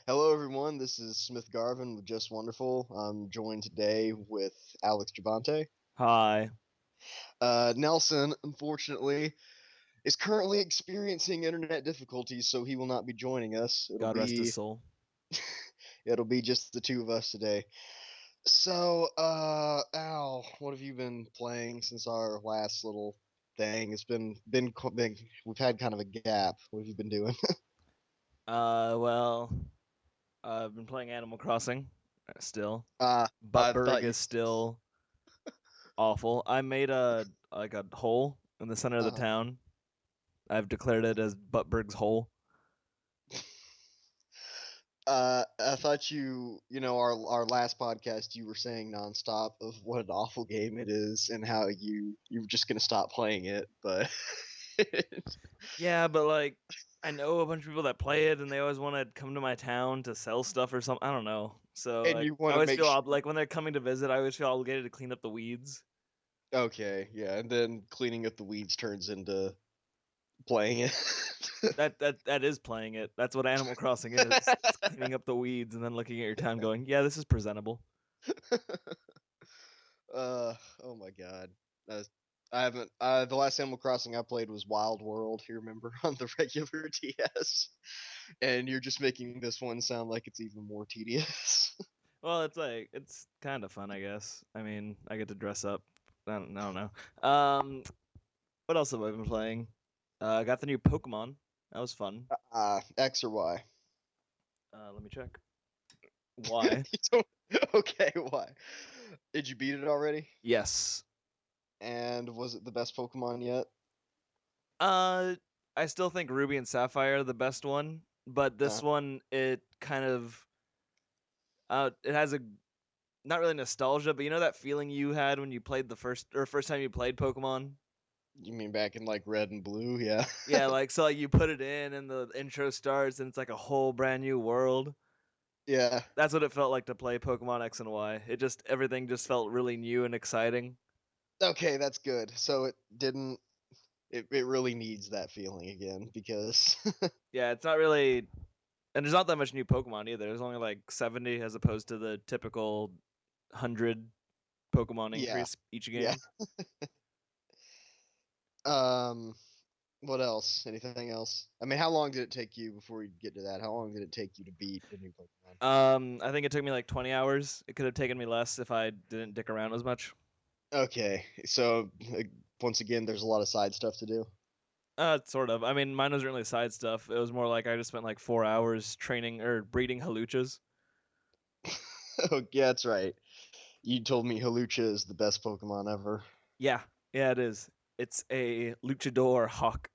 Hello, everyone. This is Smith Garvin with Just Wonderful. I'm joined today with Alex Javante. Hi. Nelson, unfortunately, is currently experiencing internet difficulties, so he will not be joining us. It'll God rest his be soul. it'll be just the two of us today. So, Al, what have you been playing since our last little thing? It's been we've had kind of a gap. What have you been doing? Well, I've been playing Animal Crossing still. I Buttberg thought you. is still awful. I made a hole in the center of the Uh, town. I've declared it as Buttberg's hole. I thought our last podcast, you were saying nonstop of what an awful game it is and how you were just gonna stop playing it, but Yeah, but like I know a bunch of people that play it and they always want to come to my town to sell stuff or something. I don't know. So and I, you I want to always make feel sure. like when they're coming to visit, I always feel obligated to clean up the weeds. Okay, yeah, and then cleaning up the weeds turns into playing it. That is playing it. That's what Animal Crossing is. It's cleaning up the weeds and then looking at your town going, "Yeah, this is presentable." Oh my God. Uh, I haven't. The last Animal Crossing I played was Wild World. You remember on the regular DS, and you're just making this one sound like it's even more tedious. Well, it's kind of fun, I guess. I mean, I get to dress up. I don't know. What else have I been playing? I got the new Pokemon. That was fun. X or Y? Let me check. Why? You don't- Okay, why? Did you beat it already? Yes. And was it the best Pokemon yet? Uh, I still think Ruby and Sapphire are the best one, but Uh, this one it kind of it has a not really nostalgia, but you know that feeling you had when you played the first time you played Pokemon? you mean back in like Red and Blue? Yeah. Yeah, like so like you put it in and the intro starts and it's like a whole brand new world. Yeah. That's what it felt like to play Pokemon X and Y. It just everything just felt really new and exciting. Okay, that's good. So it didn't. It really needs that feeling again because. Yeah, it's not really and there's not that much new Pokemon either. There's only like 70 as opposed to the typical 100 Pokemon Yeah. increase each Yeah. game. Um. What else? Anything else? I mean, how long did it take you before we get to that? How long did it take you to beat the new Pokemon? I think it took me like 20 hours. It could have taken me less if I didn't dick around as much. Okay, so once again, there's a lot of side stuff to do. Sort of. I mean, mine wasn't really side stuff. It was more like I just spent like 4 hours training or breeding haluchas. Oh, yeah, that's right. You told me Hawlucha is the best Pokemon ever. Yeah, yeah, it is. It's a luchador hawk.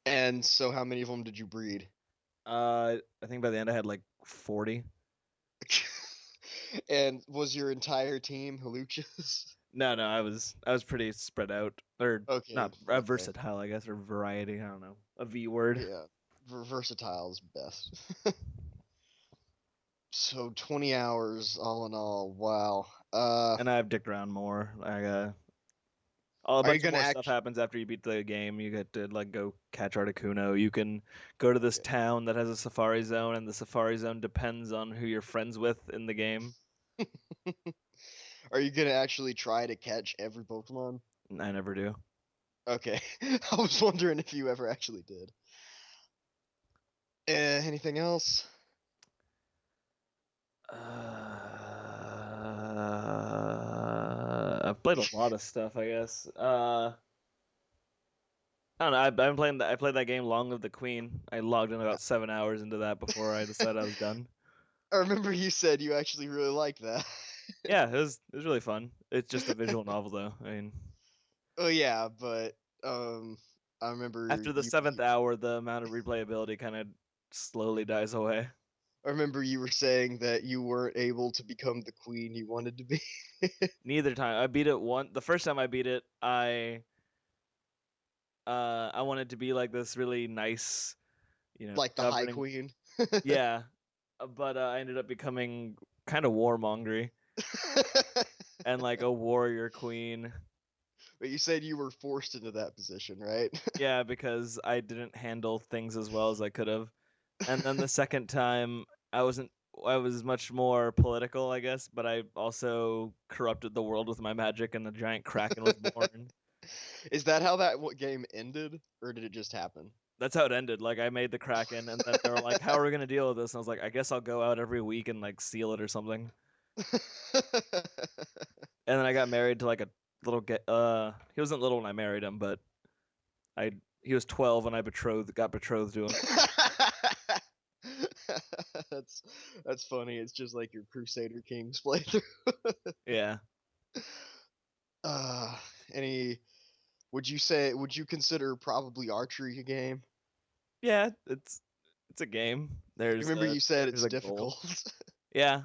And so, how many of them did you breed? I think by the end I had like 40. And was your entire team Hawluchas? No, no, I was pretty spread out, or Okay, not okay, versatile, I guess, or variety. I don't know, a V word. yeah. Versatile is best. So 20 hours all in all. Wow. And I've dicked around more. Like, a Are you bunch of gonna more stuff act? happens after you beat the game. You get to like go catch Articuno. You can go to this Okay. town that has a Safari Zone, and the Safari Zone depends on who you're friends with in the game. Are you gonna actually try to catch every Pokemon? I never do. Okay. I was wondering if you ever actually did. Anything else? I've played a lot of stuff, I guess. I don't know. I've been playing. I played that game, Long Live the Queen. I logged in about 7 hours into that before I decided I was done. I remember you said you actually really liked that. Yeah, it was really fun. It's just a visual novel, though. I mean, Oh yeah, but I remember after the seventh hour, the amount of replayability kind of slowly dies away. I remember you were saying that you weren't able to become the queen you wanted to be. Neither time I beat it one. The first time I beat it, I wanted to be like this really nice, Like the High governing. Queen. Yeah, but I ended up becoming kind of warmongery and like a warrior queen. But you said you were forced into that position, right? Yeah, because I didn't handle things as well as I could have. And then the second time, I wasn't. I was much more political, I guess, but I also corrupted the world with my magic, and the giant kraken was born. Is that how that game ended, or did it just happen? That's how it ended. Like I made the kraken, and then they were like, "How are we gonna deal with this?" And I was like, "I guess I'll go out every week and like seal it or something." And then I got married to like a little get. He wasn't little when I married him, but I he was 12 when I got betrothed to him. That's funny. It's just like your Crusader Kings playthrough. Yeah, Uh, any? Would you consider probably archery a game? yeah. It's a game. I remember you said There's it's a goal. difficult. Yeah.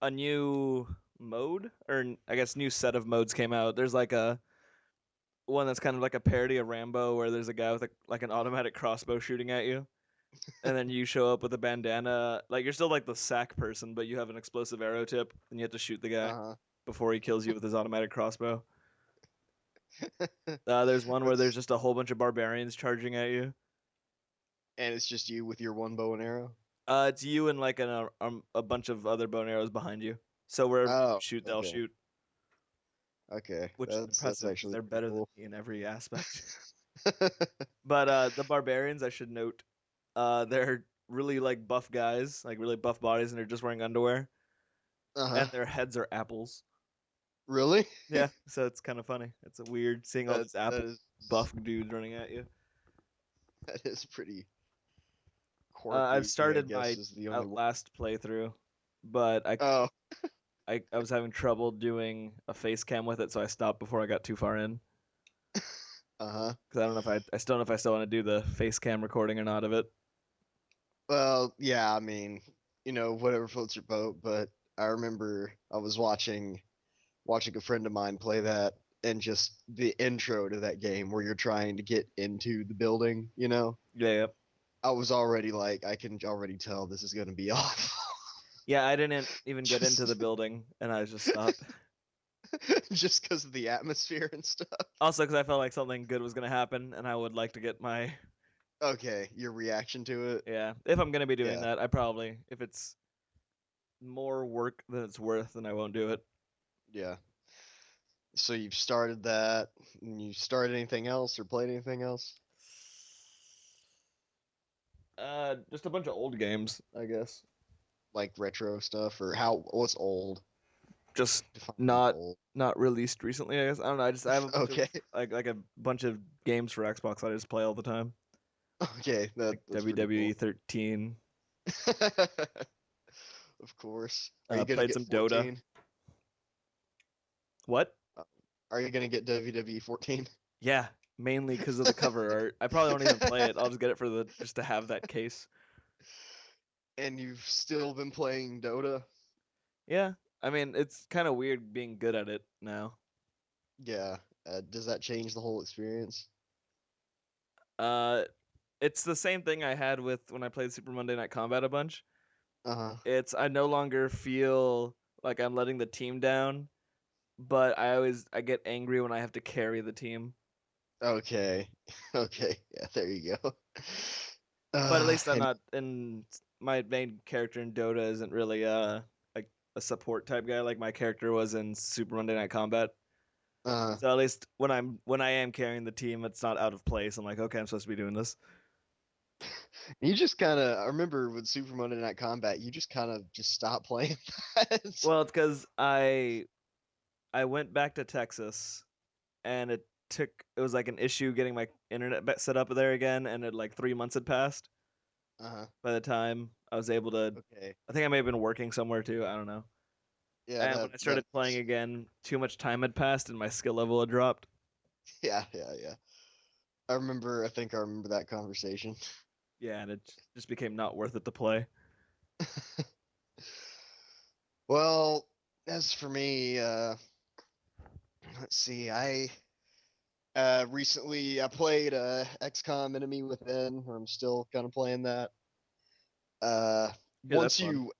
A new mode, or I guess new set of modes came out. There's like a one that's kind of like a parody of Rambo, where there's a guy with like an automatic crossbow shooting at you, and then you show up with a bandana. Like you're still like the sack person, but you have an explosive arrow tip, and you have to shoot the guy Uh before he kills you with his automatic crossbow. huh. There's one where there's That's just a whole bunch of barbarians charging at you. and it's just you with your one bow and arrow. It's you and like a bunch of other bow and arrows behind you. So wherever you Oh, shoot, they'll okay, shoot, okay. which is That's impressive because actually they're pretty better than cool. me in every aspect. But the barbarians, I should note, they're really like buff guys, like really buff bodies, and they're just wearing underwear, Uh-huh. and their heads are apples. Really? Yeah, so it's kind of funny. It's a weird seeing all That these that apple is buff dudes running at you. that is pretty I've quirky, I started guess my is the only word. last playthrough, but Oh, I was having trouble doing a face cam with it, so I stopped before I got too far in. uh-huh. Because I don't know if I still don't know if I still want to do the face cam recording or not of it. Well, yeah, I mean, whatever floats your boat, but I remember I was watching a friend of mine play that and just the intro to that game where you're trying to get into the building, Yeah, I was already like I can already tell this is going to be awful. yeah. I didn't even get into just the building, and I just stopped. just because of the atmosphere and stuff. Also, because I felt like something good was gonna happen, and I would like to get my Okay, your reaction to it. yeah. If I'm gonna be doing Yeah, that, I probably if it's more work than it's worth, then I won't do it. yeah. So you've started that, and you started anything else or played anything else? Just a bunch of old games, I guess. Like retro stuff, or what's old? Just Define not old. not released recently. I guess I don't know. I have a bunch of Okay, like a bunch of games for Xbox I just play all the time, okay, like that's pretty WWE cool. 13. Of course. Are you gonna Played get some Dota. 14? What? Uh, Are you gonna get WWE 14? Yeah, mainly because of the cover art. I probably won't even play it. I'll just get it for the just to have that case. And you've still been playing Dota? Yeah, I mean it's kind of weird being good at it now. Yeah. Does that change the whole experience? Uh, it's the same thing I had with when I played Super Monday Night Combat a bunch. Uh-huh. It's I no longer feel like I'm letting the team down, but I get angry when I have to carry the team. Okay. Okay. Yeah, there you go. But at least I'm And not in my main character in Dota isn't really like a support type guy like my character was in Super Monday Night Combat. uh So at least when I am carrying the team, it's not out of place. I'm like, okay, I'm supposed to be doing this. you just kind of I remember with Super Monday Night Combat, you just kind of just stopped playing that. Well, it's because I went back to Texas and it was like an issue getting my internet set up there again, and it like 3 months had passed Uh-huh. by the time I was able to. Okay. I think I may have been working somewhere too. I don't know. Yeah, And when I started playing again, too much time had passed and my skill level had dropped. yeah, yeah, yeah. I think I remember that conversation. Yeah, and it just became not worth it to play. Well, as for me, let's see. I recently I played XCOM Enemy Within, where I'm still kind of playing that. Yeah, that's Once fun. you,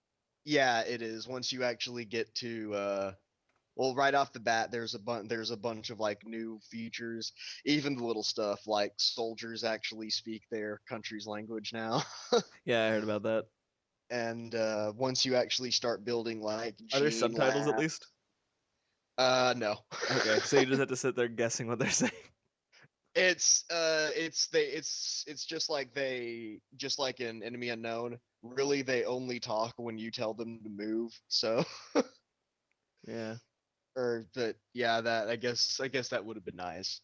yeah, it is. Once you actually get to Well, right off the bat, there's a bunch of like new features, even the little stuff like soldiers actually speak their country's language now. Yeah, I heard about that. And once you actually start building like Are there gene subtitles at lab, least? no. Okay, so you just have to sit there guessing what they're saying. It's just like in Enemy Unknown. Really, they only talk when you tell them to move. So, Yeah, or but yeah, that I guess that would have been nice.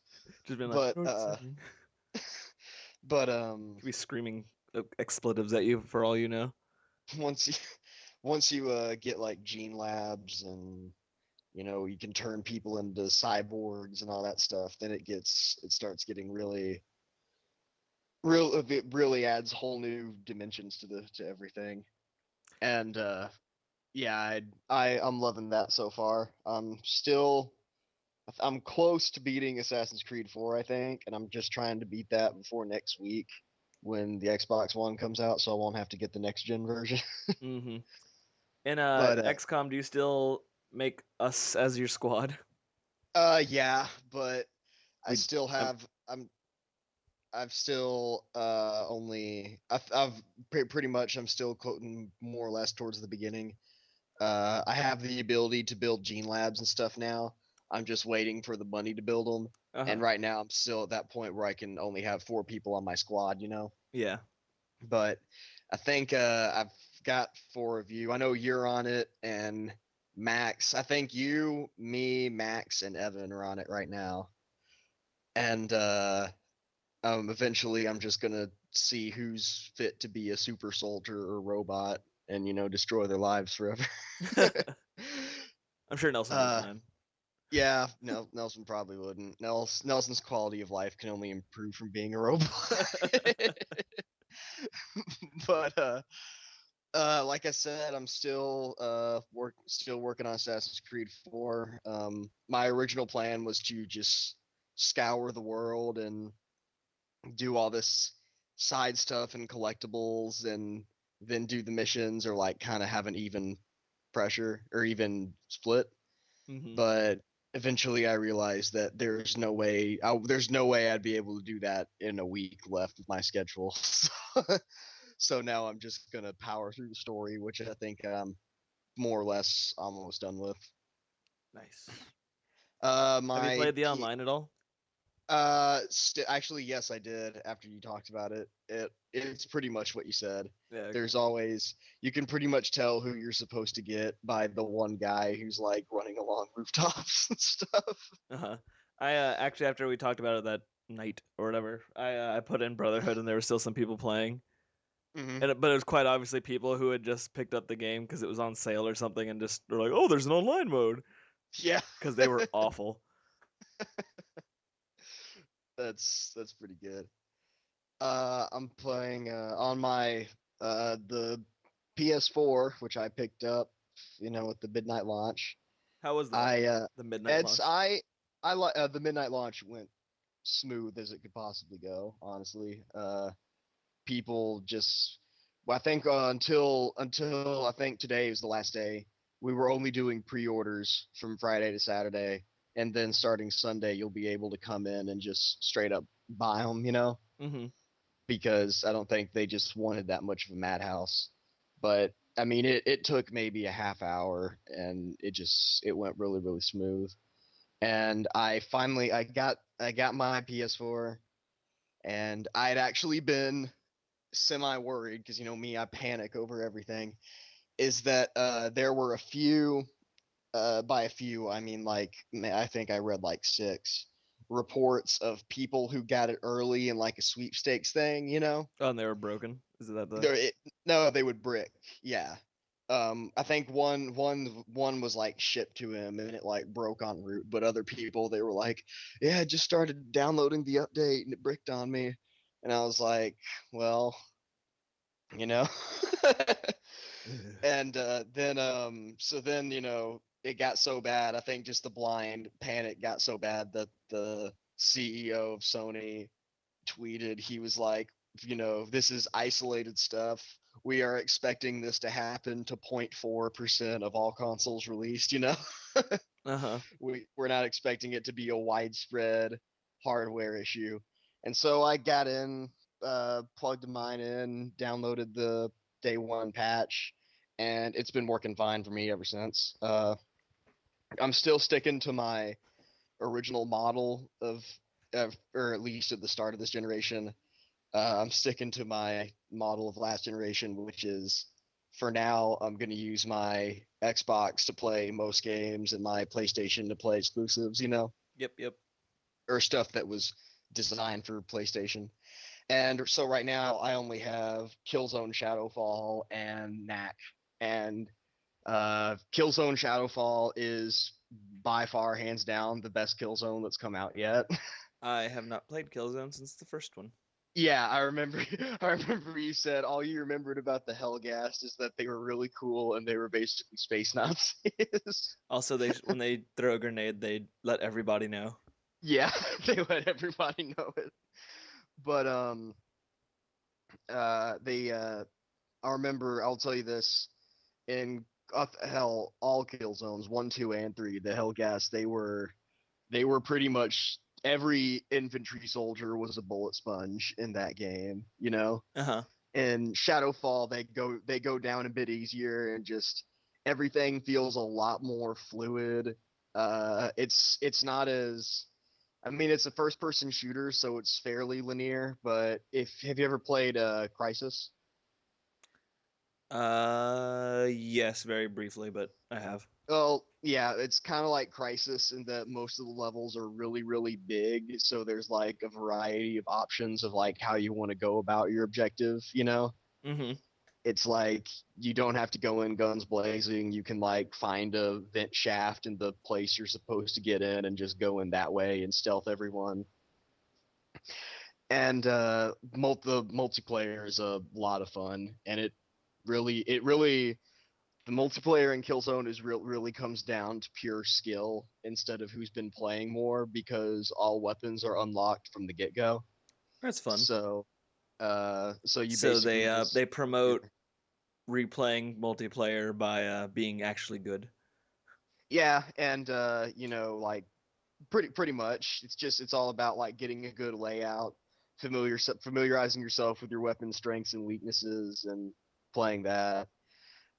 just been like, But I know what you're saying. but Could be screaming expletives at you for all you know. once you once you get like gene labs and you can turn people into cyborgs and all that stuff, then it starts getting it really adds whole new dimensions to everything. And yeah, I'm loving that so far. I'm close to beating Assassin's Creed 4, I think, and I'm just trying to beat that before next week when the Xbox One comes out, so I won't have to get the next gen version. Mm-hmm. In But XCOM, do you still make us as your squad? yeah, but I We, still um, have I've still only pretty much I'm still quoting more or less towards the beginning. I have the ability to build gene labs and stuff now. I'm just waiting for the money to build them. uh-huh. And right now I'm still at that point where I can only have 4 people on my squad. Yeah. But I think I've got 4 of you. I know you're on it and Max. I think you, me, Max, and Evan are on it right now. And eventually I'm just gonna see who's fit to be a super soldier or robot and destroy their lives forever. I'm sure Nelson wouldn't uh mind. yeah, no, Nelson probably wouldn't. Nelson's quality of life can only improve from being a robot. But like I said, I'm still working on Assassin's Creed 4. My original plan was to just scour the world and do all this side stuff and collectibles and then do the missions or like kind of have an even pressure or even split. Mm-hmm. But eventually I realized that there's no way I'd be able to do that in a week left of my schedule. So now I'm just gonna power through the story, which I think I'm more or less almost done with. Nice. Have you My played the online at all? actually, yes, I did. After you talked about it, it's pretty much what you said. Yeah. Okay. There's always you can pretty much tell who you're supposed to get by the one guy who's like running along rooftops and stuff. Uh-huh. I actually after we talked about it that night or whatever, I put in Brotherhood and there were still some people playing. Hmm. But it was quite obviously people who had just picked up the game because it was on sale or something and just were like, "Oh, there's an online mode," Yeah, because they were awful. that's pretty good. I'm playing on my the PS4, which I picked up, with the midnight launch. How was that? I The midnight it's launch. I like the midnight launch went smooth as it could possibly go. Honestly, people just well, I think until I think today was the last day. We were only doing pre-orders from Friday to Saturday, and then starting Sunday, you'll be able to come in and just straight up buy them. Mm-hmm. Because I don't think they just wanted that much of a madhouse. But I mean, it took maybe a half hour, and it went really really smooth. And I got my PS4, and I'd actually been semi worried because me, I panic over everything. Is that there were a few by a few I mean like I think I read like 6 reports of people who got it early in like a sweepstakes thing. Oh, and they were broken. Is that the? There, no, they would brick. Yeah. I think one was like shipped to him and it like broke en route, but other people they were like, yeah, I just started downloading the update and it bricked on me, and I was like, well, you know. And then it got so bad. I think just the blind panic got so bad that the CEO of Sony tweeted, he was like, this is isolated stuff. We are expecting this to happen to 0.4% of all consoles released. Uh-huh. We're not expecting it to be a widespread hardware issue. And so I got in, plugged mine in, downloaded the day one patch, and it's been working fine for me ever since. I'm still sticking to my original model or at least at the start of this generation, I'm sticking to my model of last generation, which is for now, I'm going to use my Xbox to play most games and my PlayStation to play exclusives, Yep. or stuff that was designed for PlayStation. And so right now, I only have Killzone Shadowfall and Knack. And Killzone Shadowfall is by far, hands down, the best Killzone that's come out yet. I have not played Killzone since the first one. Yeah, I remember. I remember you said all you remembered about the Hellgast is that they were really cool and they were basically space Nazis. Also, when they throw a grenade, they let everybody know. Yeah, they let everybody know it. But they I remember. I'll tell you this: in hell, all kill zones 1, 2, and 3, the Hellgast, they were pretty much every infantry soldier was a bullet sponge in that game. Uh-huh. In Shadowfall they go down a bit easier and just everything feels a lot more fluid. It's not as I mean it's a first person shooter so it's fairly linear, but if have you ever played Crisis? Yes, very briefly, but I have. Well, yeah, it's kind of like Crisis in that most of the levels are really, really big. So there's like a variety of options of like how you want to go about your objective. Mm-hmm. It's like you don't have to go in guns blazing. You can like find a vent shaft in the place you're supposed to get in and just go in that way and stealth everyone. And the multiplayer is a lot of fun, and it really the multiplayer in Killzone really comes down to pure skill instead of who's been playing more because all weapons are unlocked from the get go. That's fun. So you So basically they just go in. promote replaying multiplayer by being actually good. Yeah, and like pretty much it's all about like getting a good layout, familiarizing yourself with your weapon strengths and weaknesses and playing that.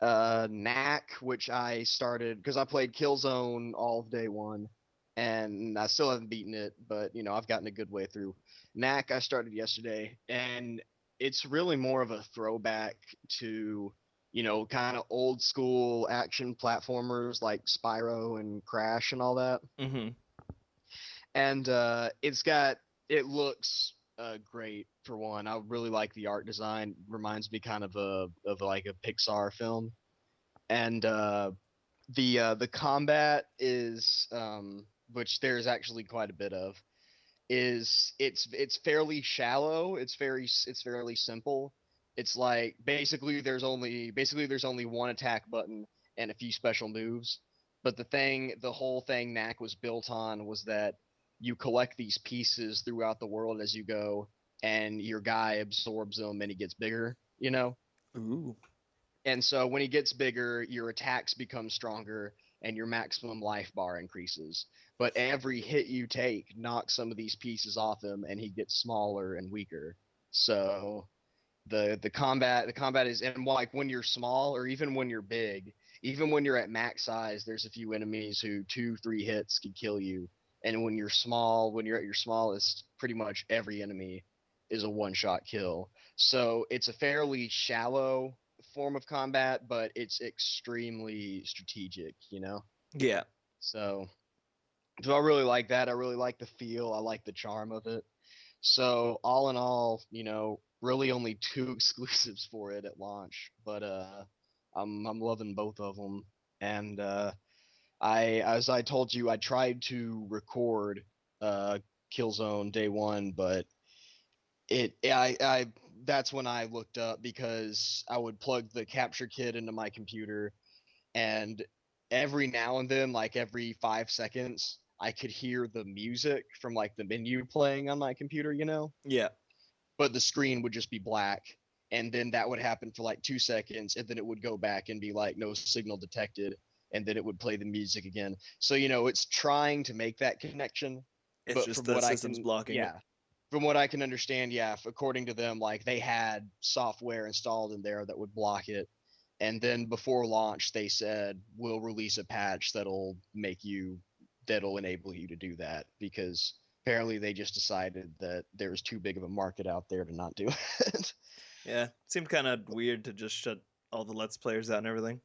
Knack, which I started because I played Killzone all of day one, and I still haven't beaten it, but I've gotten a good way through. Knack I started yesterday, and it's really more of a throwback to kind of old school action platformers like Spyro and Crash and all that. Mm-hmm. And it looks great for one. I really like the art design. Reminds me kind of like a Pixar film. And the combat is which there's actually quite a bit of is it's fairly shallow. It's fairly simple. It's like basically there's only one attack button and a few special moves. But the whole thing Knack was built on was that you collect these pieces throughout the world as you go, and your guy absorbs them and he gets bigger. Ooh. And so when he gets bigger, your attacks become stronger and your maximum life bar increases. But every hit you take knocks some of these pieces off him and he gets smaller and weaker. So the combat is and like when you're small or even when you're big, even when you're at max size, there's a few enemies who 2, 3 hits can kill you. And when you're small, when you're at your smallest, pretty much every enemy is a one-shot kill. So it's a fairly shallow form of combat, but it's extremely strategic. Yeah. So, so I really like that. I really like the feel. I like the charm of it. So all in all, really only two exclusives for it at launch, but I'm loving both of them. And as I told you, I tried to record uh Killzone day one, but I that's when I looked up because I would plug the capture kit into my computer, and every now and then, like every 5 seconds, I could hear the music from like the menu playing on my computer. Yeah. But the screen would just be black. And then that would happen for like 2 seconds, and then it would go back and be like no signal detected. and then it would play the music again. So it's trying to make that connection, It's but just from the what I system's can, blocking it. yeah, from what I can understand, yeah, according to them, like they had software installed in there that would block it. And then before launch, they said we'll release a patch that'll enable you to do that, because apparently they just decided that there was too big of a market out there to not do it. Yeah, it seemed kind of weird to just shut all the Let's Players out and everything.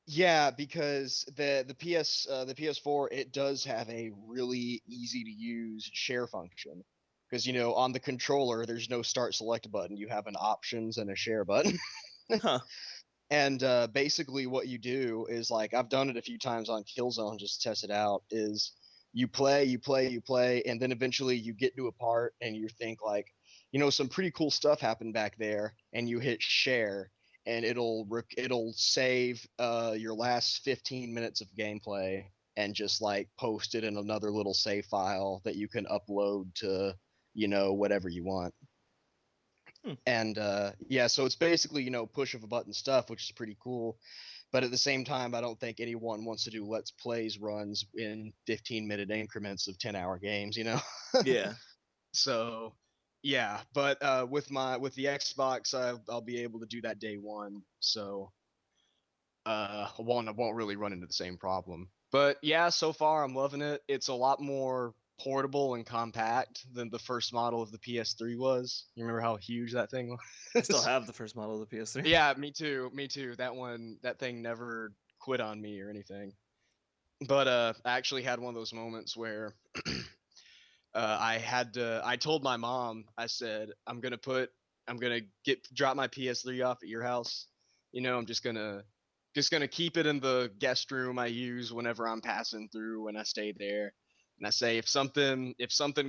Yeah, because the PS4, it does have a really easy to use share function. Because on the controller there's no start select button. You have an options and a share button. Huh. And basically what you do is, like, I've done it a few times on Killzone just to test it out, is you play, and then eventually you get to a part and you think like, some pretty cool stuff happened back there, and you hit share, and it'll save your last 15 minutes of gameplay and just like post it in another little save file that you can upload to whatever you want. Hmm. And yeah, so it's basically push of a button stuff, which is pretty cool. But at the same time, I don't think anyone wants to do let's plays runs in 15-minute increments of 10-hour games. Yeah. So yeah, but with the Xbox, I'll be able to do that day one. So I won't really run into the same problem. But yeah, so far I'm loving it. It's a lot more portable and compact than the first model of the PS3 was. You remember how huge that thing I still was? have the first model of the PS3. Yeah, me too. Me too. That thing never quit on me or anything. But I actually had one of those moments where I told my mom, I said, I'm gonna drop my PS3 off at your house. I'm just gonna keep it in the guest room I use whenever I'm passing through when I stay there. And I say, if something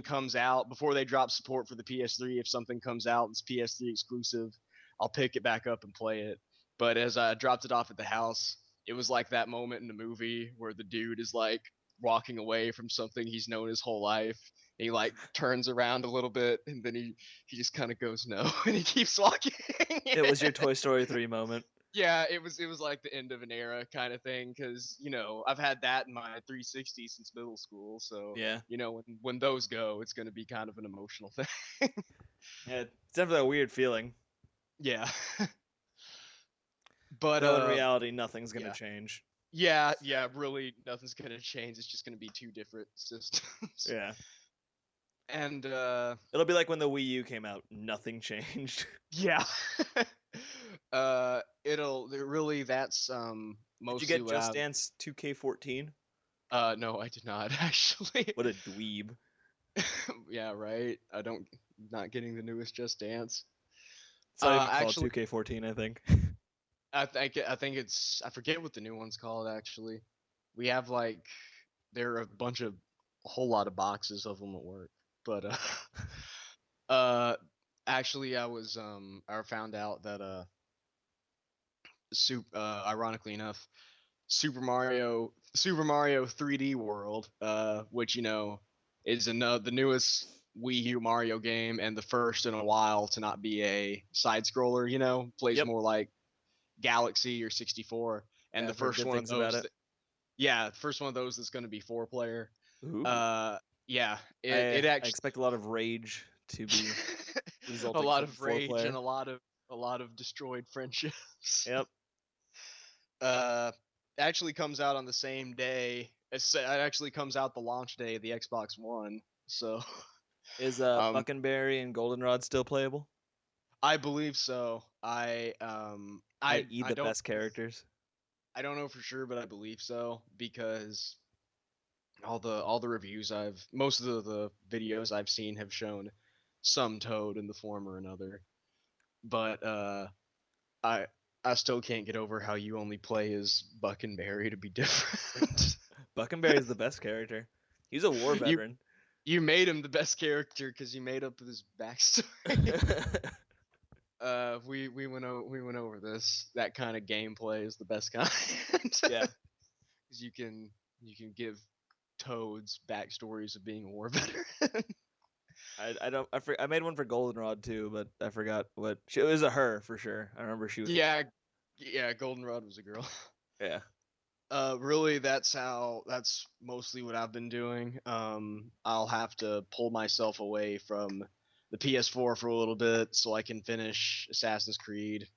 comes out before they drop support for the PS3, if something comes out that's PS3 exclusive, I'll pick it back up and play it. But as I dropped it off at the house, it was like that moment in the movie where the dude is like walking away from something he's known his whole life. He like turns around a little bit, and then he just kind of goes no, and he keeps walking. It was your Toy Story 3 moment. Yeah, it was like the end of an era kind of thing, because I've had that in my 360 since middle school. So Yeah. when those go, it's going to be kind of an emotional thing. Yeah, it's definitely a weird feeling. Yeah. But Though in reality, nothing's gonna yeah. change. Yeah, really nothing's going to change. It's just going to be two different systems. Yeah. And It'll be like when the Wii U came out, nothing changed. yeah. That's Did you mostly get what Just I've. Dance 2K14? No, I did not actually. What a dweeb. Yeah, right. Not getting the newest Just Dance. It's not even called Actually, 2K14, I think. I think I forget what the new one's called actually. We have like there are a whole lot of boxes of them at work, but uh actually I found out that ironically enough, Super Mario 3D World, which is the newest Wii U Mario game and the first in a while to not be a side scroller. Plays Yep. more like Galaxy or 64, and Yeah, the I've heard first good one of things about those. it. Yeah, the first one of those is going to be 4 player. Ooh. Uh, yeah, it I actually expect a lot of rage to be a resulting lot from of four rage and player. a lot of destroyed friendships. Yep. uh Actually comes out on the same day. It actually comes out the launch day of the Xbox One. So Is um Buckenberry and Goldenrod still playable? I believe so. i.e. I the don't best characters. know for sure, but I believe so, because all the reviews most of the videos I've seen have shown some Toad in the form or another. But I I still can't get over how you only play as Buckenberry to be different. Buckenberry is the best character. He's a war you veteran. you made him the best character because you made up his backstory. We went over this. That kind of gameplay is the best kind. Yeah. Because you can give Toads backstories of being a war veteran. I don't I made one for Goldenrod too, but I forgot what it was. A her for sure. I remember she was. Yeah, Goldenrod was a girl. Yeah. Really, that's mostly what I've been doing. I'll have to pull myself away from the PS4 for a little bit so I can finish Assassin's Creed,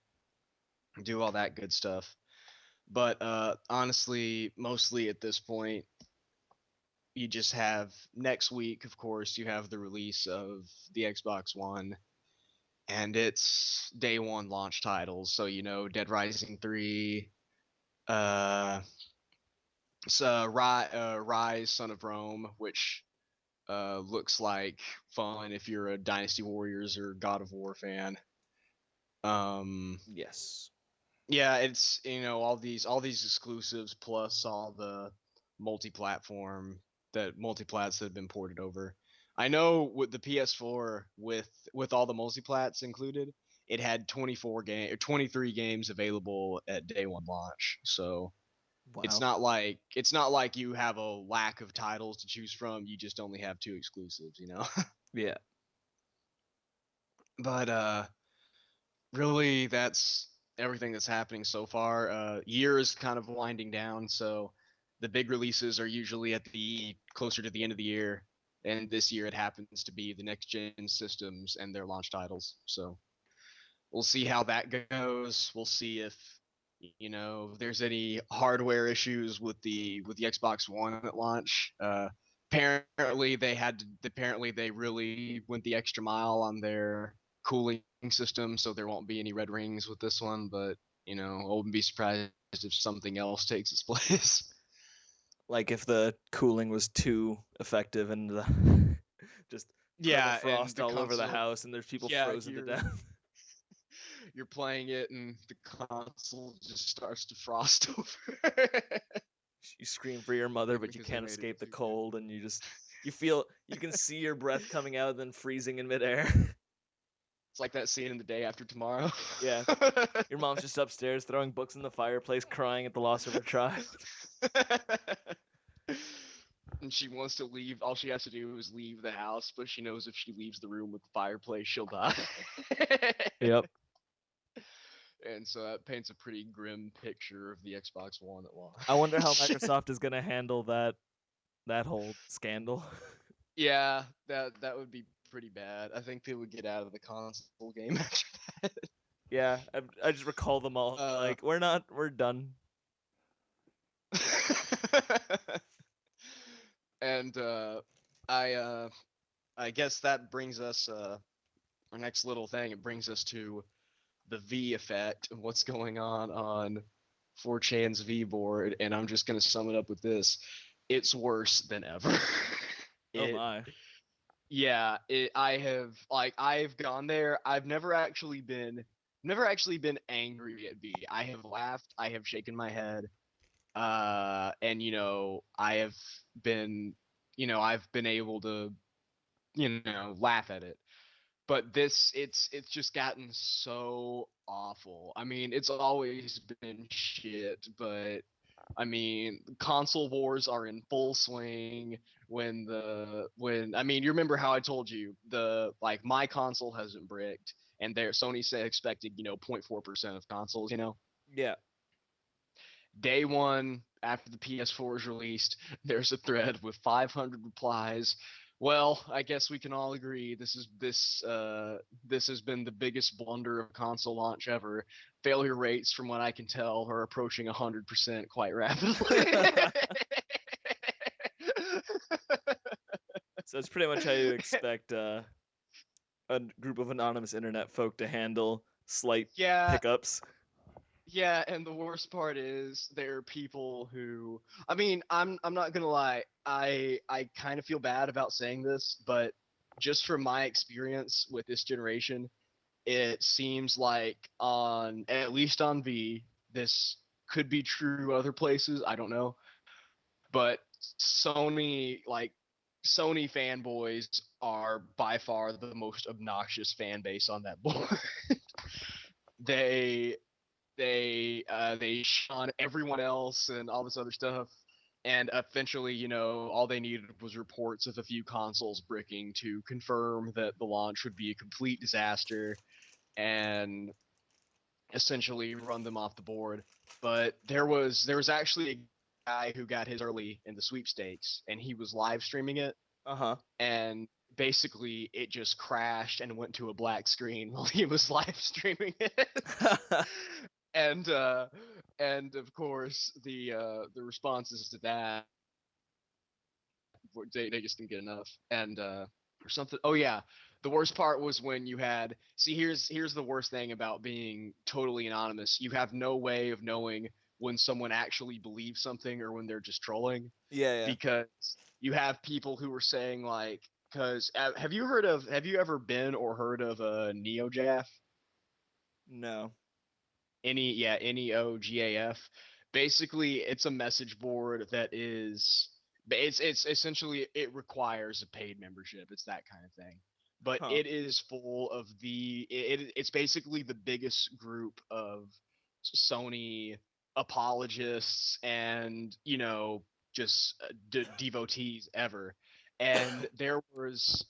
do all that good stuff. But honestly, mostly at this point, you just have next week, of course, you have the release of the Xbox One, and it's day one launch titles. So Dead Rising 3, uh, Rise, Son of Rome, which looks like fun if you're a Dynasty Warriors or God of War fan. Yes. Yeah, it's all these exclusives plus all the multi-platform multiplats that have been ported over. I know with the PS4 with all the multiplats included, it had 23 games available at day one launch. So it's Wow. not like you have a lack of titles to choose from. You just only have two exclusives. Yeah. But really, that's everything that's happening so far. Year is kind of winding down, so the big releases are usually at the closer to the end of the year, and this year it happens to be the next gen systems and their launch titles. So we'll see how that goes. We'll see if there's any hardware issues with the Xbox One at launch. Apparently they really went the extra mile on their cooling system, so there won't be any red rings with this one. But I wouldn't be surprised if something else takes its place. Like if the cooling was too effective and just Yeah, and permafrost the all over the console. house and there's people Yeah, frozen to death. you're playing it and the console just starts to frost over. You scream for your mother, but you Because they can't made it escape the too good. cold, and you can see your breath coming out and then freezing in midair. It's like that scene in The Day After Tomorrow. Yeah. Your mom's just upstairs throwing books in the fireplace, crying at the loss of her child. And she wants to leave. All she has to do is leave the house, but she knows if she leaves the room with the fireplace, she'll die. Yep. And so that paints a pretty grim picture of the Xbox One at launch. I wonder how Microsoft is gonna handle that whole scandal. Yeah, that would be pretty bad. I think they would get out of the console game after that. Yeah, I just recall them all. Like we're done. And I guess that brings us our next little thing. It brings us to the V effect and what's going on 4chan's V board, and I'm just gonna sum it up with this: it's worse than ever. Oh it my. Yeah, I've gone there. I've never actually been angry at V. I have laughed, I have shaken my head, and I have been I've been able to laugh at it. But it's just gotten so awful. I mean, it's always been shit, but I mean, console wars are in full swing. When I mean, you remember how I told you my console hasn't bricked, and Sony said expected 0.4% of consoles. Yeah. Day one after the PS4 is released, there's a thread with 500 replies. Well, I guess we can all agree this has been the biggest blunder of console launch ever. Failure rates, from what I can tell, are approaching 100% quite rapidly. So it's pretty much how you expect a group of anonymous internet folk to handle slight Yeah, hiccups. yeah, and the worst part is there are people who, I mean, I'm not gonna lie, I kind of feel bad about saying this, but just from my experience with this generation, it seems like at least on V, this could be true other places, I don't know, but Sony like Sony fanboys are by far the most obnoxious fan base on that board. they they shun everyone else and all this other stuff. And eventually, all they needed was reports of a few consoles bricking to confirm that the launch would be a complete disaster and essentially run them off the board. But there was actually guy who got his early in the sweepstakes, and he was live streaming it, Uh-huh. and basically it just crashed and went to a black screen while he was live streaming it. and of course the responses to that, they just didn't get enough. And or something. Oh yeah, the worst part was when you had, see, here's the worst thing about being totally anonymous. You have no way of knowing when someone actually believes something or when they're just trolling, Yeah. because you have people who are saying like, because have you ever been or heard of a NeoJaf? No. NeoGAF. Basically, it's a message board that is, it's essentially, it requires a paid membership. It's that kind of thing. But Huh. it is full of it's basically the biggest group of Sony apologists and, just devotees ever. And there was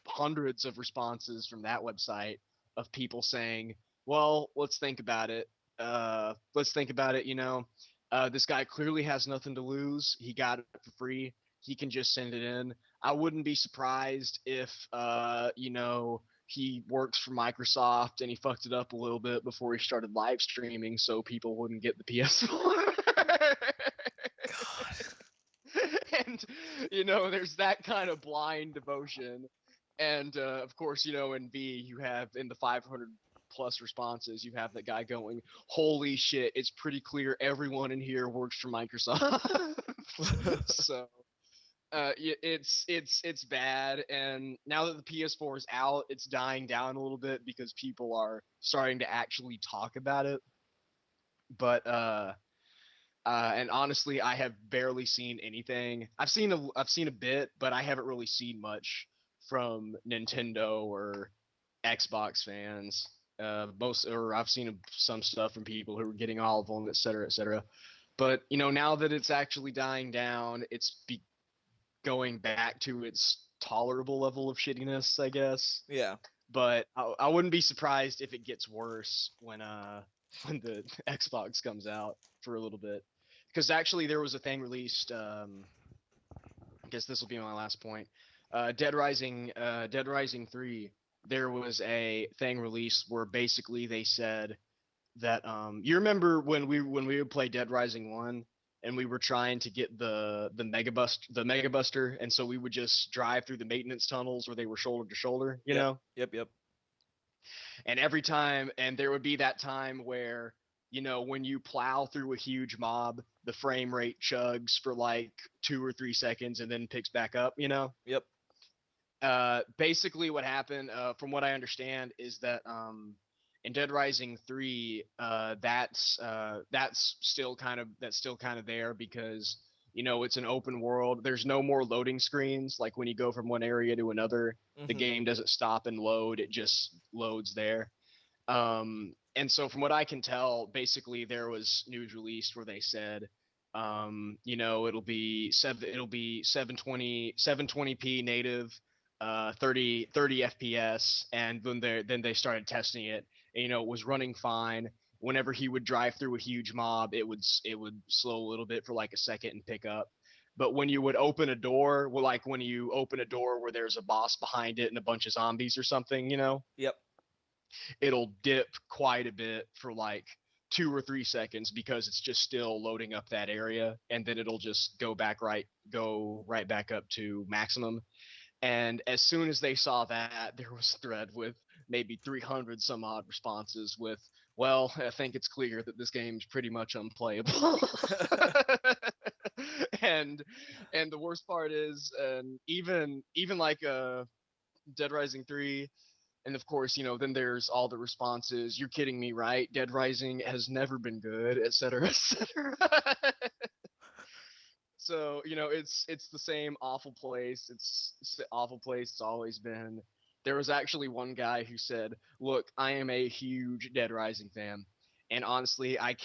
hundreds of responses from that website of people saying, well, let's think about it. This guy clearly has nothing to lose. He got it for free. He can just send it in. I wouldn't be surprised if, he works for Microsoft and he fucked it up a little bit before he started live streaming so people wouldn't get the PS4. God. And there's that kind of blind devotion. And of course, in B, you have, in the 500 plus responses, you have that guy going, holy shit, it's pretty clear everyone in here works for Microsoft. So it's bad. And now that the PS4 is out, it's dying down a little bit because people are starting to actually talk about it. But and honestly, I have barely seen anything. I've seen a bit, but I haven't really seen much from Nintendo or Xbox fans. Or I've seen some stuff from people who are getting all of them, et cetera, et cetera. But now that it's actually dying down, it's going back to its tolerable level of shittiness, I guess. Yeah. But I wouldn't be surprised if it gets worse when when the Xbox comes out for a little bit. Because actually there was a thing released. I guess this will be my last point. Dead Rising 3. There was a thing released where basically they said that, you remember when we would play Dead Rising 1 and we were trying to get the Mega Buster, and so we would just drive through the maintenance tunnels where they were shoulder to shoulder, Yep. Yep. and there would be that time where, when you plow through a huge mob, the frame rate chugs for like 2 or 3 seconds and then picks back up. Yep. Basically what happened, from what I understand, is that, in Dead Rising 3, that's still kind of there, because it's an open world. There's no more loading screens. Like when you go from one area to another, the game doesn't stop and load. It just loads there. And so from what I can tell, basically there was news released where they said, it'll be 720p native, 30 FPS, and then they started testing it. And, it was running fine. Whenever he would drive through a huge mob, it would slow a little bit for like a second and pick up. But when you would open a door, well, like when you open a door where there's a boss behind it and a bunch of zombies or something, Yep. it'll dip quite a bit for like 2 or 3 seconds, because it's just still loading up that area, and then it'll just go right back up to maximum. And as soon as they saw that, there was a thread with maybe 300 some odd responses with, well, I think it's clear that this game's pretty much unplayable. and the worst part is, even like Dead Rising 3, and of course, then there's all the responses. You're kidding me, right? Dead Rising has never been good, etc., etc. So, it's the same awful place. It's the awful place it's always been. There was actually one guy who said, "Look, I am a huge Dead Rising fan, and honestly, I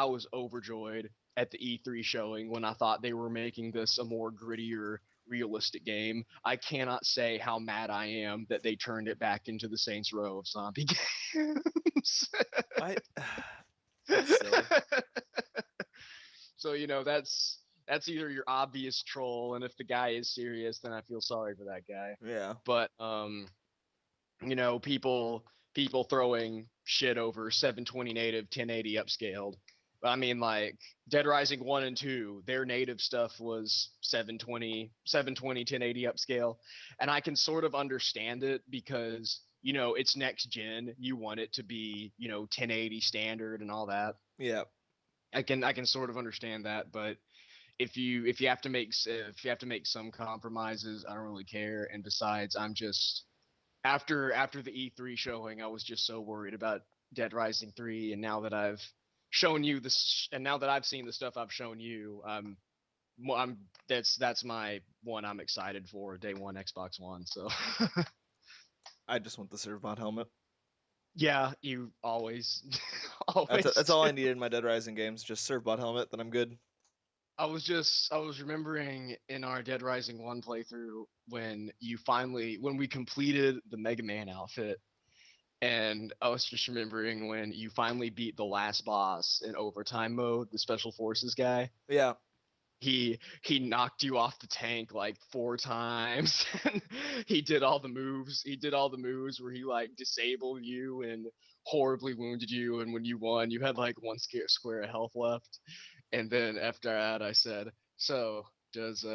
was overjoyed at the E3 showing when I thought they were making this a more grittier, realistic game. I cannot say how mad I am that they turned it back into the Saints Row of zombie games." That's silly. So that's either your obvious troll, and if the guy is serious, then I feel sorry for that guy. Yeah. But people throwing shit over 720 native 1080 upscaled. I mean, like Dead Rising 1 and 2, their native stuff was 720 1080 upscale, and I can sort of understand it because it's next gen. You want it to be 1080 standard and all that. Yeah. I can sort of understand that, but if you have to make some compromises, I don't really care. And besides, I'm just after the E3 showing, I was just so worried about Dead Rising 3, and now that I've shown you this, and now that I've seen the stuff I've shown you, that's my one I'm excited for day one Xbox One. So I just want the Servbot helmet. yeah, you always always. That's all I needed in my Dead Rising games. Just Servbot helmet, then I'm good. I was remembering in our Dead Rising 1 playthrough when we completed the Mega Man outfit, and I was just remembering when you finally beat the last boss in overtime mode, the special forces guy. Yeah. He knocked you off the tank like 4 times. And he did all the moves. Where he like disabled you and horribly wounded you, and when you won, you had like 1 square of health left. And then after that, I said, "So, does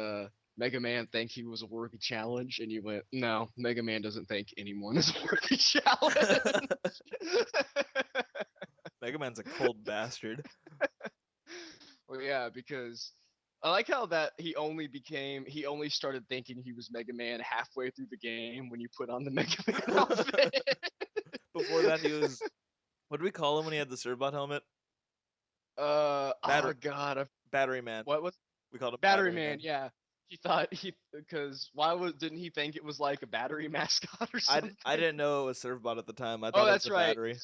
Mega Man think he was a worthy challenge?" And you went, "No, Mega Man doesn't think anyone is a worthy challenge." Mega Man's a cold bastard. Well, yeah, because I like how that he only started thinking he was Mega Man halfway through the game when you put on the Mega Man outfit. Before that, he was. What do we call him when he had the Servbot helmet? Oh God, Battery Man. what was We called him Battery Man? Yeah, he thought because didn't he think it was like a battery mascot or something? I didn't know it was Servbot at the time. I Oh, thought it was that's a right. battery.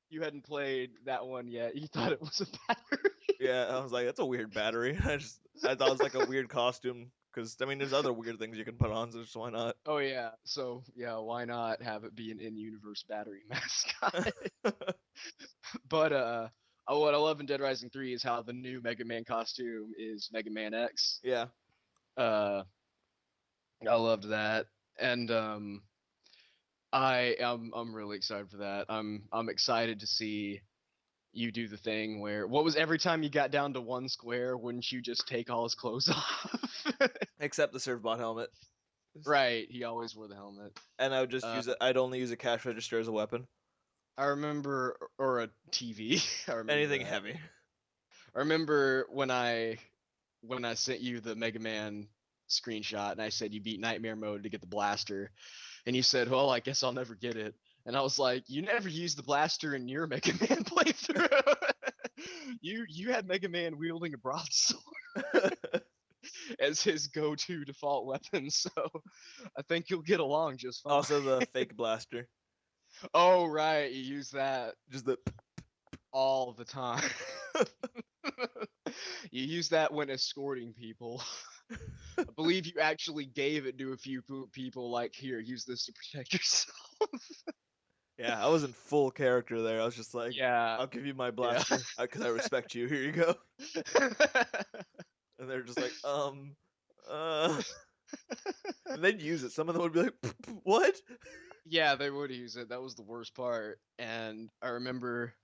You hadn't played that one yet. You thought it was a battery. Yeah, I was like, that's a weird battery. I thought it was like a weird costume because I mean, there's other weird things you can put on, so just why not? Oh yeah. So yeah, why not have it be an in-universe battery mascot? But what I love in Dead Rising 3 is how the new Mega Man costume is Mega Man X. Yeah. I loved that, and I'm really excited for that. I'm excited to see you do the thing where what was every time you got down to 1 square, wouldn't you just take all his clothes off? Except the Servbot helmet. Right, he always wore the helmet. And I would just use it. I'd only use a cash register as a weapon. I remember, or a TV. I remember Anything that. heavy. I remember when I sent you the Mega Man screenshot and I said you beat Nightmare Mode to get the blaster, and you said, "Well, I guess I'll never get it." And I was like, "You never used the blaster in your Mega Man playthrough. You had Mega Man wielding a broadsword as his go-to default weapon, so I think you'll get along just fine." Also, the fake blaster. Oh right, you use that Just the. all the time. You use that when escorting people. I believe you actually gave it to a few people, like, "Here, use this to protect yourself." Yeah, I was in full character there. I was just like, Yeah. I'll give you my blaster because I respect you. Here you go. And they're just like, and they'd use it. Some of them would be like, what? Yeah, they would use it. That was the worst part. And I remember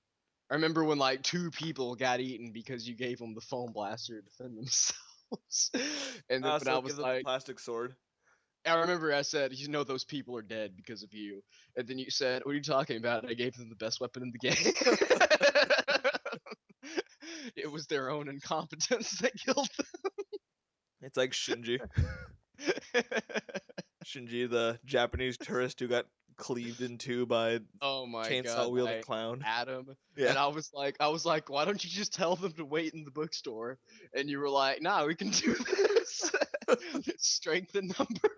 when like 2 people got eaten because you gave them the foam blaster to defend themselves. And then I was give them like, the plastic sword. I remember I said, those people are dead because of you. And then you said, "What are you talking about?" And I gave them the best weapon in the game. It was their own incompetence that killed It's like Shinji. them. Shinji, the Japanese tourist who got cleaved in 2 by Oh my chainsaw god, wielding like clown. Adam. Yeah. And I was like, "Why don't you just tell them to wait in the bookstore?" And you were like, "Nah, we can do this." Strength in numbers.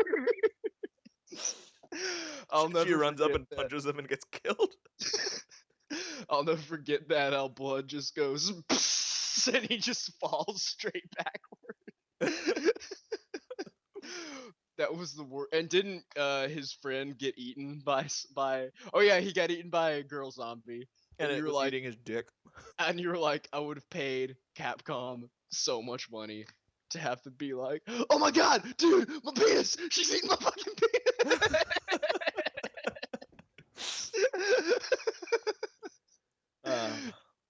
I'll Shinji never runs up forget and that. punches him and gets killed. I'll never forget that, how blood just goes and he just falls straight backward. That was the worst. And didn't his friend get eaten by? Oh yeah, he got eaten by a girl zombie. And you it were was like, eating his dick. and you were like, "I would have paid Capcom so much money to have to be like, oh my god, dude, my penis! She's eating my fucking penis!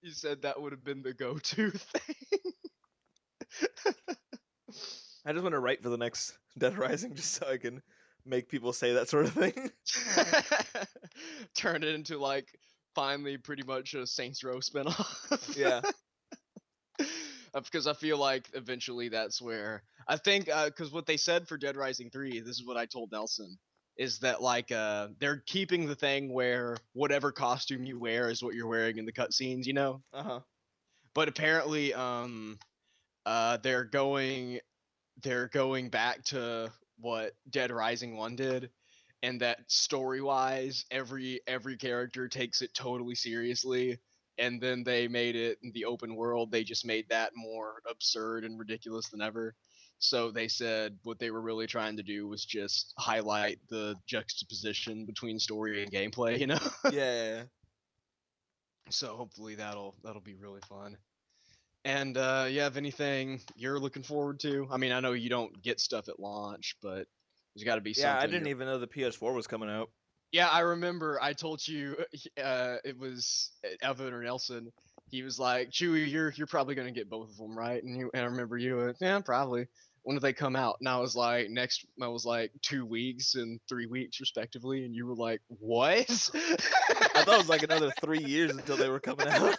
You said that would have been the go-to thing. I just want to write for the next Dead Rising just so I can make people say that sort of thing. Turn it into like finally pretty much a Saints Row spinoff. Yeah. Because I feel like eventually that's where I think because what they said for Dead Rising 3, this is what I told Nelson, is that like they're keeping the thing where whatever costume you wear is what you're wearing in the cutscenes, you know. Uh-huh. But apparently they're going back to what Dead Rising 1 did, and that story-wise every character takes it totally seriously, and then they made it in the open world, they just made that more absurd and ridiculous than ever. So they said what they were really trying to do was just highlight the juxtaposition between story and gameplay, you know. Yeah. So hopefully that'll be really fun. And you have anything you're looking forward to? I mean, I know you don't get stuff at launch, but there's got to be Yeah, something. I didn't even know the PS4 was coming out. Yeah, I remember I told you it was Evan or Nelson. He was like, "Chewie, you're probably gonna get both of them, right?" And I remember you went, "Yeah, probably." When did they come out? And I was like, I was like 2 weeks and 3 weeks respectively, and you were like, "What?" I thought it was like another 3 years until they were coming out.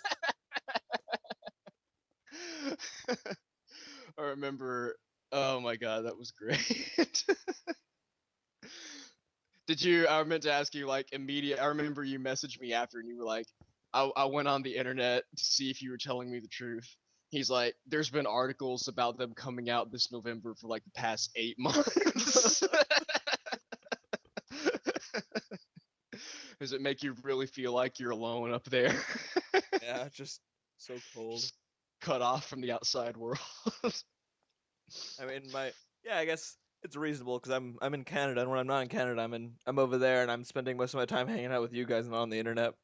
I remember. Oh my god, that was great. I meant to ask you like immediate. I remember you messaged me after and you were like, I went on the internet to see if you were telling me the truth. He's like, there's been articles about them coming out this November for like the past 8 months. Does it make you really feel like you're alone up there? Yeah, just so cold. Just cut off from the outside world. I mean, I guess it's reasonable because I'm in Canada, and when I'm not in Canada, I'm over there, and I'm spending most of my time hanging out with you guys and on the internet.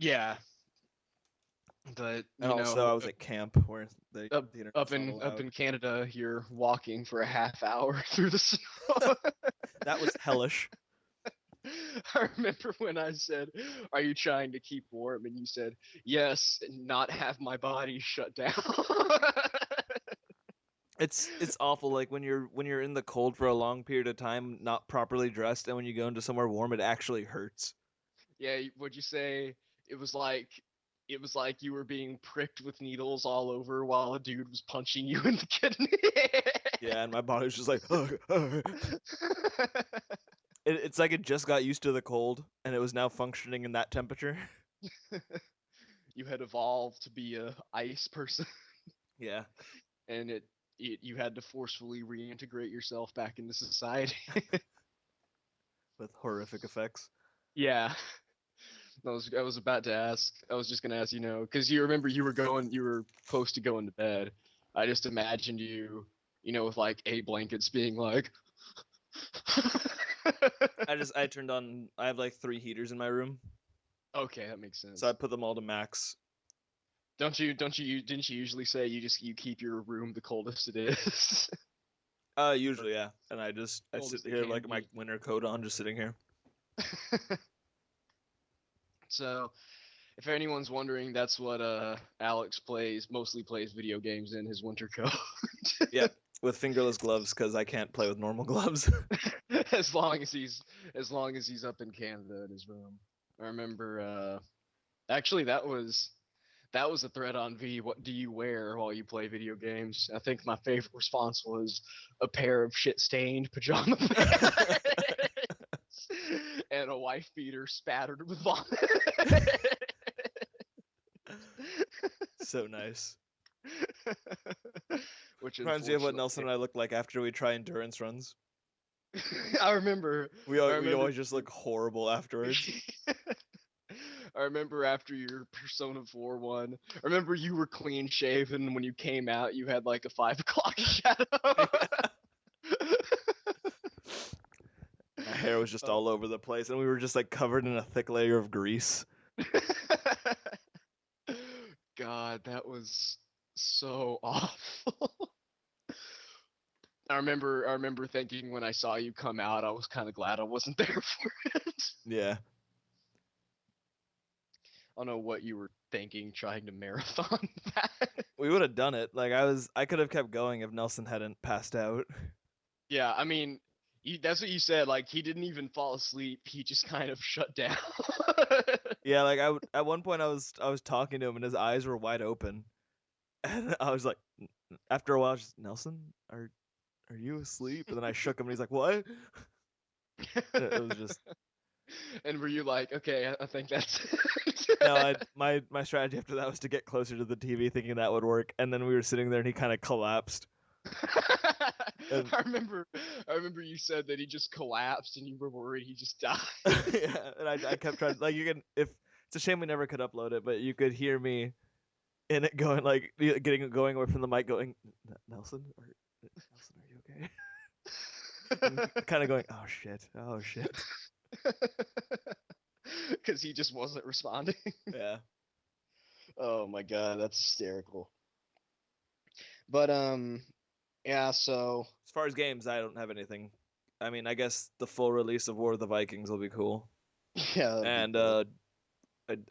Yeah, but And you also, I know, was at camp where the internet's up not in allowed. Canada, you're walking for a half hour through the snow. That was hellish. I remember when I said, "Are you trying to keep warm?" and you said, "Yes, and not have my body shut down." It's awful. Like when you're in the cold for a long period of time, not properly dressed, and when you go into somewhere warm, it actually hurts. Yeah, would you say it was like you were being pricked with needles all over while a dude was punching you in the kidney? Yeah, and my body was just like, it's like it just got used to the cold, and it was now functioning in that temperature. You had evolved to be a ice person, Yeah. and you had to forcefully reintegrate yourself back into society. With horrific effects. Yeah. I was about to ask. I was just gonna ask, because you remember you were close to going to bed. I just imagined you, with like 8 blankets being like. I turned on. I have like 3 heaters in my room, Okay, that makes sense. so I put them all to max. Didn't you usually say you keep your room the coldest it is? Usually, yeah. And I Cold sit as it here can like my be. winter coat on, just sitting here. So, if anyone's wondering, that's what Alex mostly plays video games in his winter coat. Yep, with fingerless gloves because I can't play with normal gloves. as long as he's up in Canada in his room. I remember actually that was a thread on V. What do you wear while you play video games? I think my favorite response was a pair of shit-stained pajama pants and a wife beater spattered with vomit. So nice. Which Reminds me of what unfortunately, Nelson and I look like after we try endurance runs. I remember. We always just look horrible afterwards. I remember after your Persona 4 one. I remember you were clean shaven when you came out. You had like a 5 o'clock shadow. My hair was just all over the place, and we were just like covered in a thick layer of grease. God, that was so awful. I remember thinking when I saw you come out, I was kind of glad I wasn't there for it. Yeah. I don't know what you were thinking trying to marathon that. We would have done it. Like I could have kept going if Nelson hadn't passed out. Yeah, I mean, that's what you said. Like he didn't even fall asleep. He just kind of shut down. Yeah, like at one point I was talking to him and his eyes were wide open, and I was like, after a while, just Nelson, are you asleep? And then I shook him and he's like, what? And it was just And were you like, okay, I think that's it. no. My strategy after that was to get closer to the TV, thinking that would work, and then we were sitting there and he kind of collapsed. I remember you said that he just collapsed and you were worried he just died. Yeah, and I kept trying. Like you can, if it's a shame we never could upload it, but you could hear me in it going like going away from the mic, going, Nelson, are you okay? Kind of going, oh shit. Because he just wasn't responding. Yeah. Oh my god, that's hysterical. But yeah, so As far as games, I don't have anything. I mean, I guess the full release of War of the Vikings will be cool. yeah, that'd be And cool.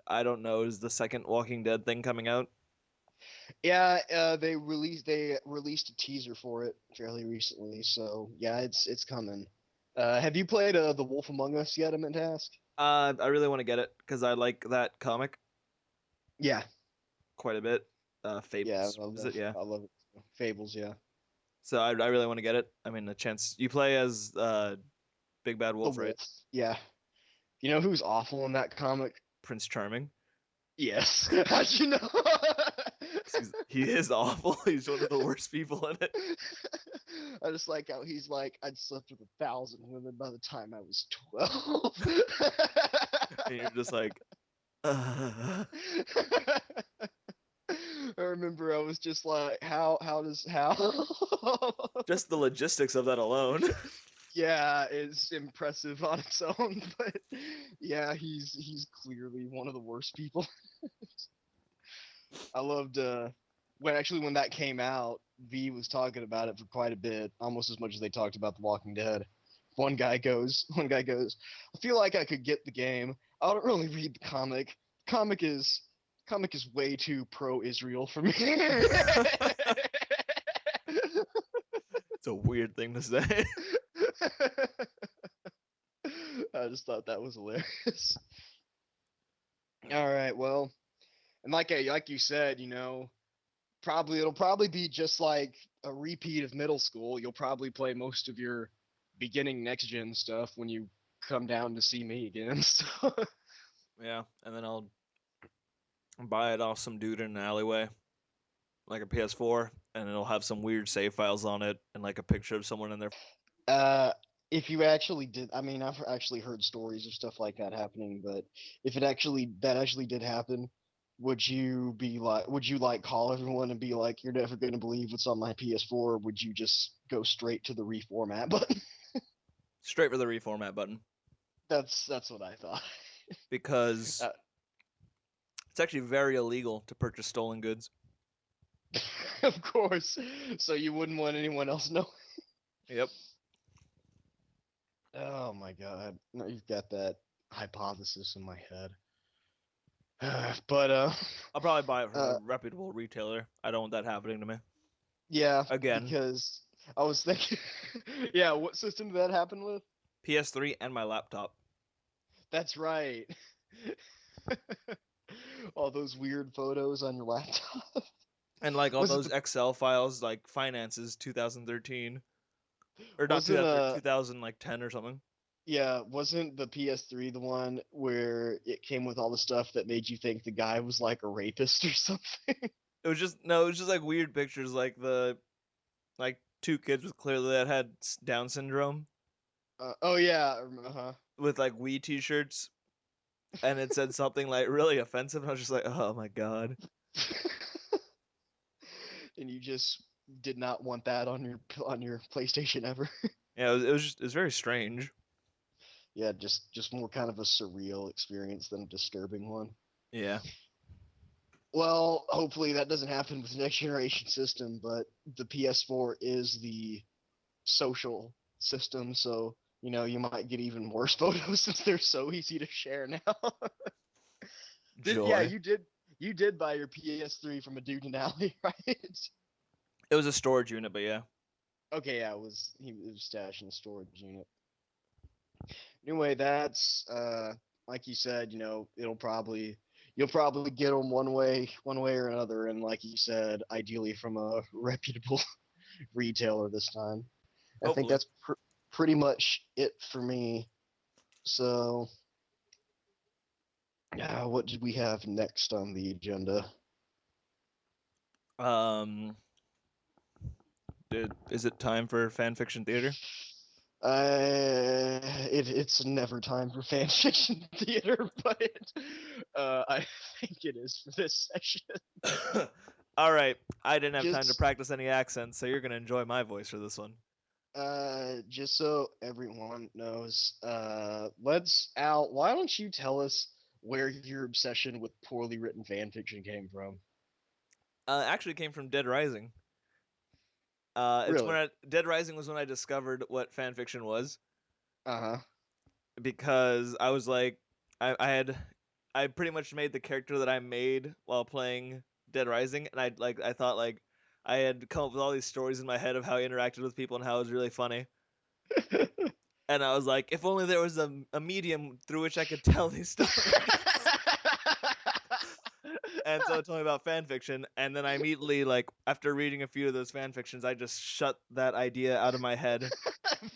I don't know, is the second Walking Dead thing coming out? Yeah, they released a teaser for it fairly recently, so yeah, it's coming. Have you played The Wolf Among Us yet? I meant to ask. I really want to get it because I like that comic Yeah, quite a bit. Fables, yeah, I love was that. it? Yeah. I love it. Fables, yeah. So I really want to get it. I mean, a chance. You play as Big Bad Wolf, The right? Wolf. Yeah. You know who's awful in that comic? Prince Charming. Yes. How'd you know? He is awful. He's one of the worst people in it. I just like how he's like, I'd slept with 1,000 women by the time I was 12. And you're just like, I remember I was just like, how? just the logistics of that alone. Yeah, it's impressive on its own, but yeah, he's clearly one of the worst people. I loved when that came out, V was talking about it for quite a bit, almost as much as they talked about The Walking Dead. One guy goes, I feel like I could get the game. I don't really read the comic. Comic is way too pro-Israel for me. It's a weird thing to say. I just thought that was hilarious. All right, well, and like you said, it'll probably be just like a repeat of middle school. You'll probably play most of your beginning next gen stuff when you come down to see me again. So. Yeah, and then I'll buy it off some dude in an alleyway, like a PS4, and it'll have some weird save files on it and like a picture of someone in there. If you actually did, I mean, I've actually heard stories of stuff like that happening, but if that actually did happen, would you call everyone and be like, you're never going to believe what's on my PS4, or would you just go straight to the reformat button? Straight for the reformat button. That's what I thought. Because it's actually very illegal to purchase stolen goods. Of course. So you wouldn't want anyone else knowing. Yep. Oh my god. No, you've got that hypothesis in my head. But I'll probably buy it from a reputable retailer. I don't want that happening to me. Yeah. Again. Because I was thinking yeah, what system did that happen with? PS3 and my laptop. That's right. All those weird photos on your laptop. And like all Was it those Excel files, like finances 2013. Or not Wasn't 2010 or something. Yeah, wasn't the PS3 the one where it came with all the stuff that made you think the guy was like a rapist or something? It was just like weird pictures, like two kids with clearly that had Down syndrome Oh yeah, uh-huh. with like Wii T-shirts, and it said something like really offensive, and I was just like, oh my god. And you just did not want that on your PlayStation ever. Yeah, it was very strange. Yeah, just more kind of a surreal experience than a disturbing one. Yeah. Well, hopefully that doesn't happen with the next generation system, but the PS4 is the social system, so you might get even worse photos since they're so easy to share now. Yeah, Joy. you did buy your PS3 from a dude in alley, right? It was a storage unit, but yeah. Okay, yeah, he was stashing the storage unit. Anyway, that's like you said, you'll probably get them one way or another, and like you said, ideally from a reputable retailer this time. I think Hopefully. that's pretty much it for me. So, what did we have next on the agenda? Is it time for fanfiction theater? It's never time for fan fiction theater, but I think it is for this session. All right. I didn't have time to Just practice any accents, so you're gonna enjoy my voice for this one. just so everyone knows, Al, why don't you tell us where your obsession with poorly written fan fiction came from? Actually, it came from Dead Rising. It's Really? Dead Rising was when I discovered what fanfiction was, Uh-huh. because I was like, I pretty much made the character that I made while playing Dead Rising, and I thought like I had come up with all these stories in my head of how I interacted with people and how it was really funny. And I was like, if only there was a medium through which I could tell these stories. And so it told me about fan fiction, and then I immediately, like, after reading a few of those fan fictions, I just shut that idea out of my head.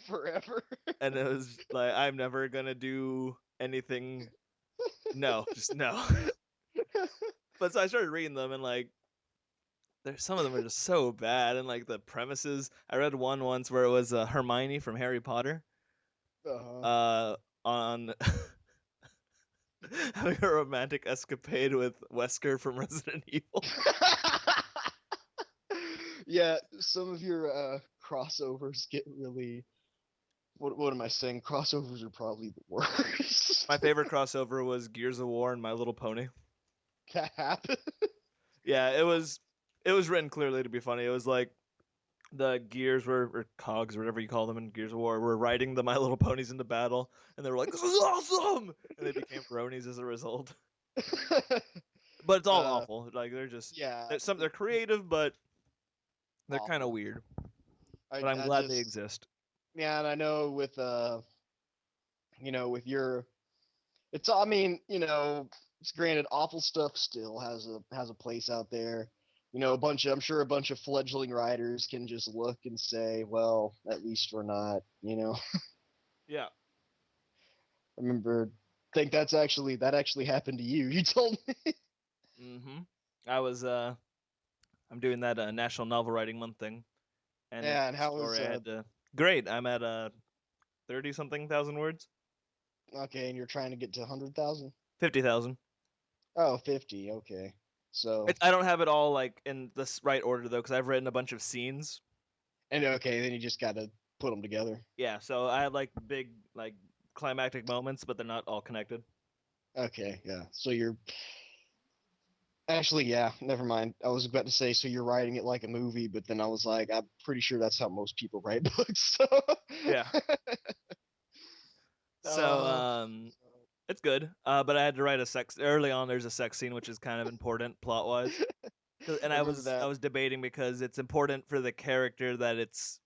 Forever. And it was like, I'm never gonna do anything. No, just no. But so I started reading them, and like, some of them are just so bad, and like the premises. I read one once where it was Hermione from Harry Potter, Uh-huh. on having a romantic escapade with Wesker from Resident Evil. Yeah, some of your crossovers get really. What am I saying? Crossovers are probably the worst. My favorite crossover was Gears of War and My Little Pony. That happened. Yeah, it was written clearly to be funny. It was like the Gears or cogs or whatever you call them in Gears of War were riding the My Little Ponies into battle, and they were like, "This is awesome!" And they became bronies as a result. But it's all awful. Like Yeah, they're creative, but they're kind of awful. weird. But I'm I glad they just exist. yeah, and I know with your it's I mean, it's granted awful stuff still has a place out there. I'm sure a bunch of fledgling writers can just look and say, well, at least we're not. Yeah. I remember think that actually happened to you. You told me. Mhm. I was I'm doing that National Novel Writing Month thing, and in Yeah, and each how was story I had to. Great. I'm at 30 something thousand words. okay, and you're trying to get to 100,000? 50,000. Oh, 50. Okay. So, I don't have it all like in this right order though, because I've written a bunch of scenes. and okay, then you just got to put them together. Yeah, so I had like big like climactic moments, but they're not all connected. Okay, yeah. So you're actually, yeah, never mind. I was about to say, so you're writing it like a movie, but then I was like, I'm pretty sure that's how most people write books. So, Yeah. So uh, it's good. But I had to write a sex early on. There's a sex scene which is kind of important plot wise. And I I remember was I that. was debating because it's important for the character that it's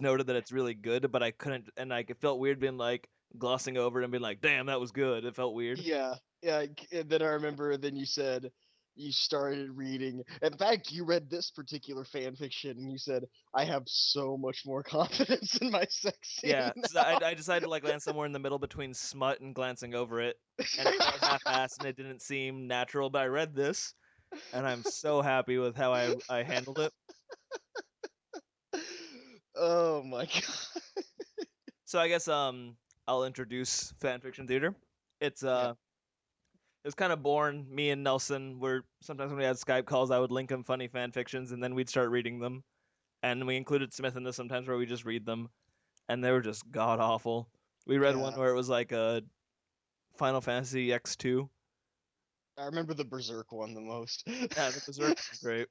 noted that it's really good, but I couldn't, and like it felt weird being like glossing over it and being like, damn, that was good. It felt weird. Yeah, yeah. And then I remember, then you said you started reading. In fact, you read this particular fan fiction, and you said, "I have so much more confidence in my sex Yeah, scene so now." I decided to like land somewhere in the middle between smut and glancing over it, and it felt half-assed and it didn't seem natural. But I read this, and I'm so happy with how I handled it. Oh my god. So I guess I'll introduce fanfiction theater. It's Yeah. it was kind of born. Me and Nelson were sometimes when we had Skype calls, I would link him funny fan fictions, and then we'd start reading them. And we included Smith in this sometimes, where we just read them, and they were just god awful. We read one Yeah. where it was like a Final Fantasy X2. I remember the Berserk one the most. Yeah, the Berserk was great.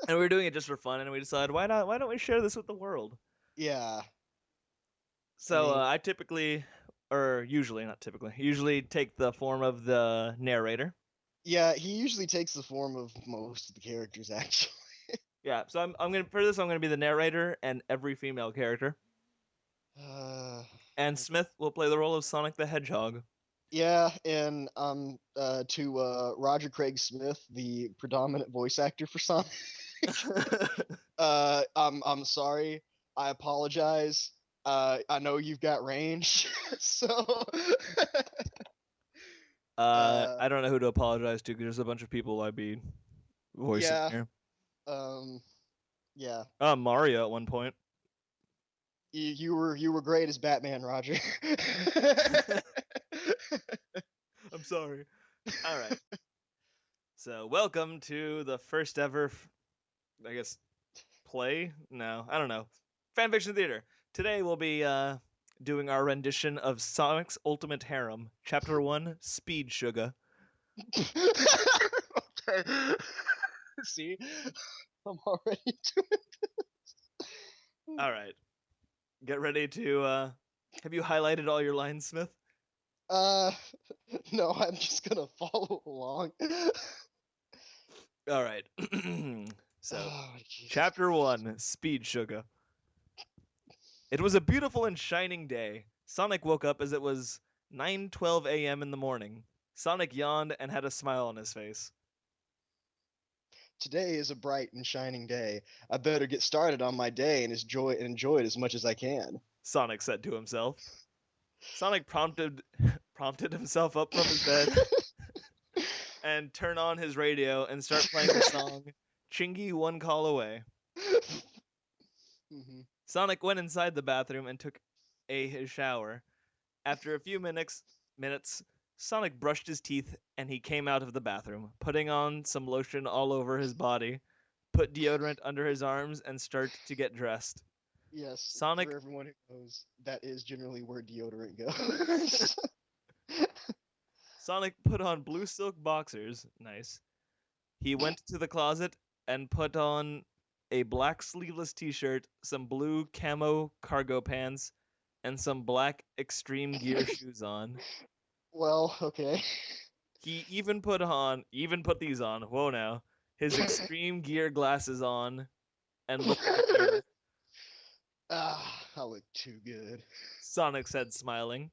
And we were doing it just for fun, and we decided, why not? Why don't we share this with the world? Yeah. So mean- I typically, or usually, not typically, usually take the form of the narrator. Yeah, he usually takes the form of most of the characters, actually. Yeah, so I'm gonna for this I'm gonna be the narrator and every female character. And Smith will play the role of Sonic the Hedgehog. Yeah, and to Roger Craig Smith, the predominant voice actor for Sonic. I'm sorry. I apologize. I know you've got range, so. I don't know who to apologize to because there's a bunch of people I'd be voicing Yeah. here. Yeah. Mario at one point. You were great as Batman, Roger. I'm sorry. All right. So welcome to the first ever, I guess, play? No, I don't know. Fanfiction theater. Today we'll be doing our rendition of Sonic's Ultimate Harem, Chapter 1, Speed Sugah. Okay. See, I'm already doing this. All right. Get ready to. Have you highlighted all your lines, Smith? No, I'm just gonna follow along. All right. So, Oh, Jesus Chapter Christ. 1, Speed Sugah. It was a beautiful and shining day. Sonic woke up as it was 9:12 a.m. in the morning. Sonic yawned and had a smile on his face. Today is a bright and shining day. I better get started on my day and enjoy it as much as I can. Sonic said to himself. Sonic prompted himself up from his bed and turn on his radio and start playing the song Chingy One Call Away. Mm-hmm. Sonic went inside the bathroom and took his shower. After a few minutes, Sonic brushed his teeth and he came out of the bathroom, putting on some lotion all over his body, put deodorant under his arms, and started to get dressed. Yes, Sonic- for everyone who knows, that is generally where deodorant goes. Sonic put on blue silk boxers. Nice. He went to the closet and put on a black sleeveless t-shirt, some blue camo cargo pants, and some black extreme gear shoes on. Well, okay. He even put these on. Whoa now. His extreme gear glasses on and looked in the mirror. I look too good. Sonic said, smiling.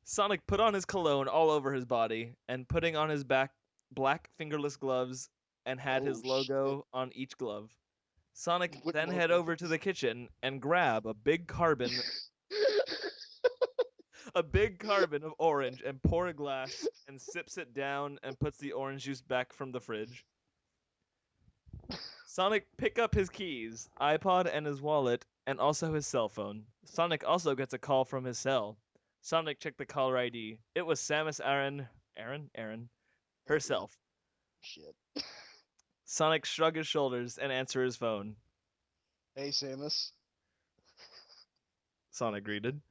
Sonic put on his cologne all over his body and putting on his black fingerless gloves and had his Oh, logo on each glove. Sonic What then head logo? over to the kitchen and grab a big carbon of orange and pour a glass and sips it down and puts the orange juice back from the fridge. Sonic pick up his keys, iPod and his wallet, and also his cell phone. Sonic also gets a call from his cell. Sonic checked the caller ID. It was Samus Aran herself. Shit. Sonic shrugged his shoulders and answered his phone. Hey, Samus. Sonic greeted.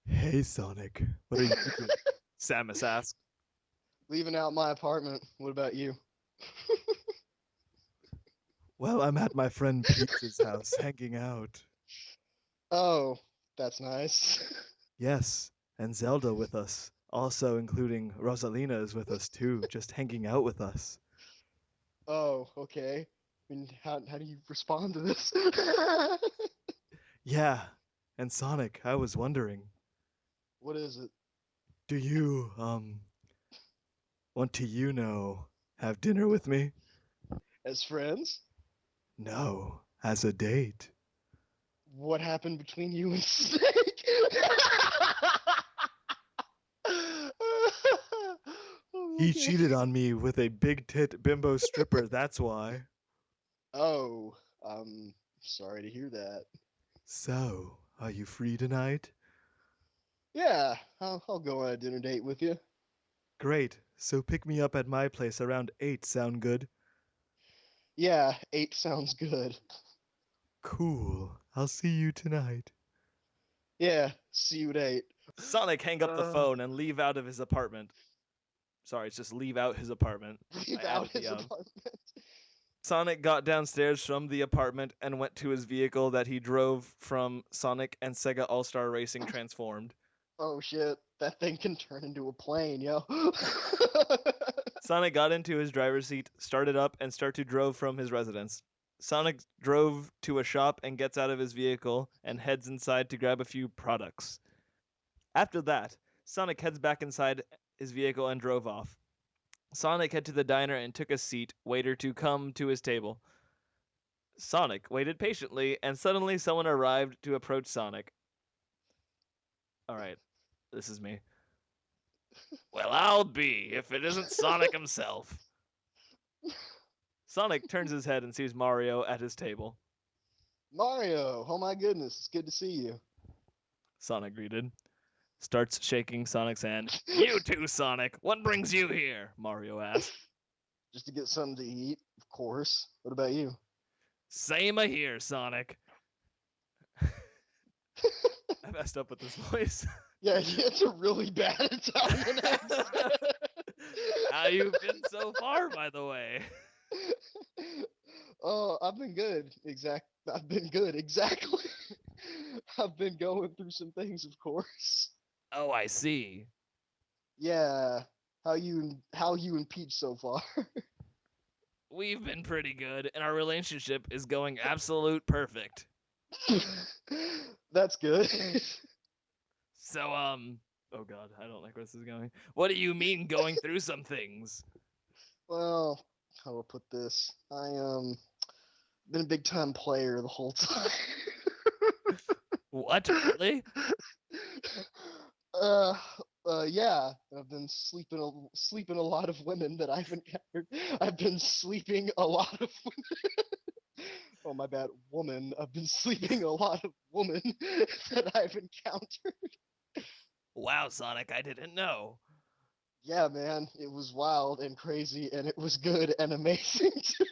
Hey, Sonic. What are you doing? Samus asked. Leaving out my apartment. What about you? Well, I'm at my friend Peach's house hanging out. Oh, that's nice. Yes, and Zelda with us. Also including Rosalina is with us too, just hanging out with us. Oh, okay. I mean, how do you respond to this? Yeah, and Sonic, I was wondering, What is it? do you, want to, have dinner with me? As friends? No, as a date. What happened between you and Snake? He Okay. cheated on me with a big tit bimbo stripper, that's why. Oh, sorry to hear that. So, are you free tonight? Yeah, I'll go on a dinner date with you. Great, so pick me up at my place around 8, sound good? Yeah, 8 sounds good. Cool, I'll see you tonight. Yeah, see you at 8. Sonic hang up the phone and leave out of his apartment. Sorry, it's just leave out his apartment. Leave I out added the his of. apartment. Sonic got downstairs from the apartment and went to his vehicle that he drove from Sonic and Sega All-Star Racing Transformed. Oh shit, that thing can turn into a plane, yo. Sonic got into his driver's seat, started up, and drove from his residence. Sonic drove to a shop and gets out of his vehicle and heads inside to grab a few products. After that, Sonic heads back inside his vehicle and drove off. Sonic head to the diner and took a seat, waiter to come to his table. Sonic waited patiently, and suddenly someone arrived to approach Sonic. Alright, this is me. Well, I'll be, if it isn't Sonic himself. Sonic turns his head and sees Mario at his table. Mario, oh my goodness, it's good to see you. Sonic greeted. Starts shaking Sonic's hand. You too, Sonic. What brings you here? Mario asked. Just to get something to eat, of course. What about you? Same a here, Sonic. I messed up with this voice. Yeah, it's a really bad Italian accent. How you been so far, by the way? Oh, I've been good. I've been good, exactly. I've been going through some things, of course. Oh, I see. Yeah. How you and Peach so far? We've been pretty good, and our relationship is going absolute perfect. That's good. So, oh god, I don't like where this is going. What do you mean going through some things? Well, how do I put this? I been a big time player the whole time. What, really? Yeah, I've been sleeping a lot of women that I've encountered. I've been sleeping a lot of women. Oh, my bad, woman. I've been sleeping a lot of women that I've encountered. Wow, Sonic, I didn't know. Yeah, man, it was wild and crazy, and it was good and amazing too.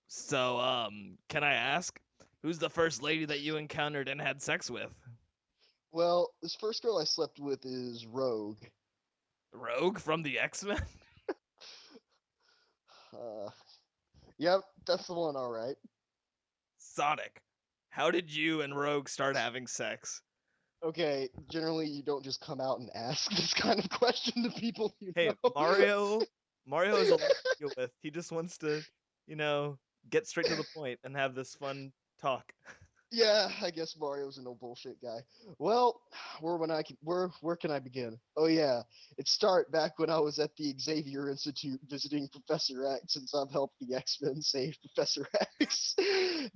So, can I ask, who's the first lady that you encountered and had sex with? Well, this first girl I slept with is Rogue. Rogue from the X-Men? Yep, that's the one, all right. Sonic, how did you and Rogue start having sex? Okay, generally you don't just come out and ask this kind of question to people you Hey, know. Mario is a lot to deal with. He just wants to, get straight to the point and have this fun talk. Yeah, I guess Mario's a no bullshit guy. Well, where can I begin? Oh yeah, it started back when I was at the Xavier Institute visiting Professor X, since I've helped the X-Men save Professor X.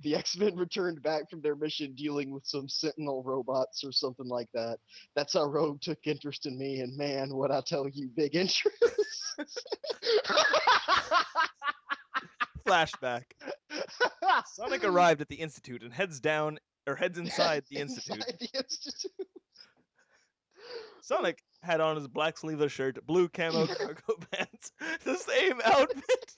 The X-Men returned back from their mission dealing with some Sentinel robots or something like that. That's how Rogue took interest in me, and man, what I tell you, big interest. Flashback. Sonic arrived at the Institute and heads inside the Institute. Inside the Institute. Sonic had on his black sleeveless shirt, blue camo cargo pants, the same outfit.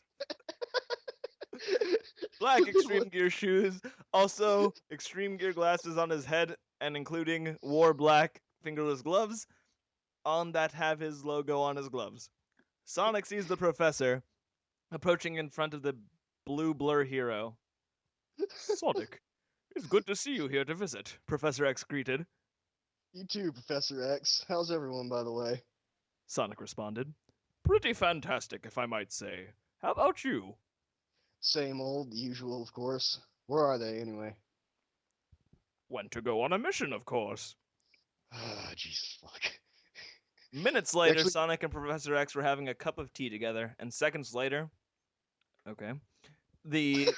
Black extreme gear shoes, also extreme gear glasses on his head, and including wore black fingerless gloves on that have his logo on his gloves. Sonic sees the professor approaching in front of the blue blur hero. Sonic, it's good to see you here to visit, Professor X greeted. You too, Professor X. How's everyone, by the way? Sonic responded. Pretty fantastic, if I might say. How about you? Same old, the usual, of course. Where are they, anyway? Went to go on a mission, of course. Ah, Jesus fuck. Minutes later, Sonic and Professor X were having a cup of tea together, and seconds later... Okay. The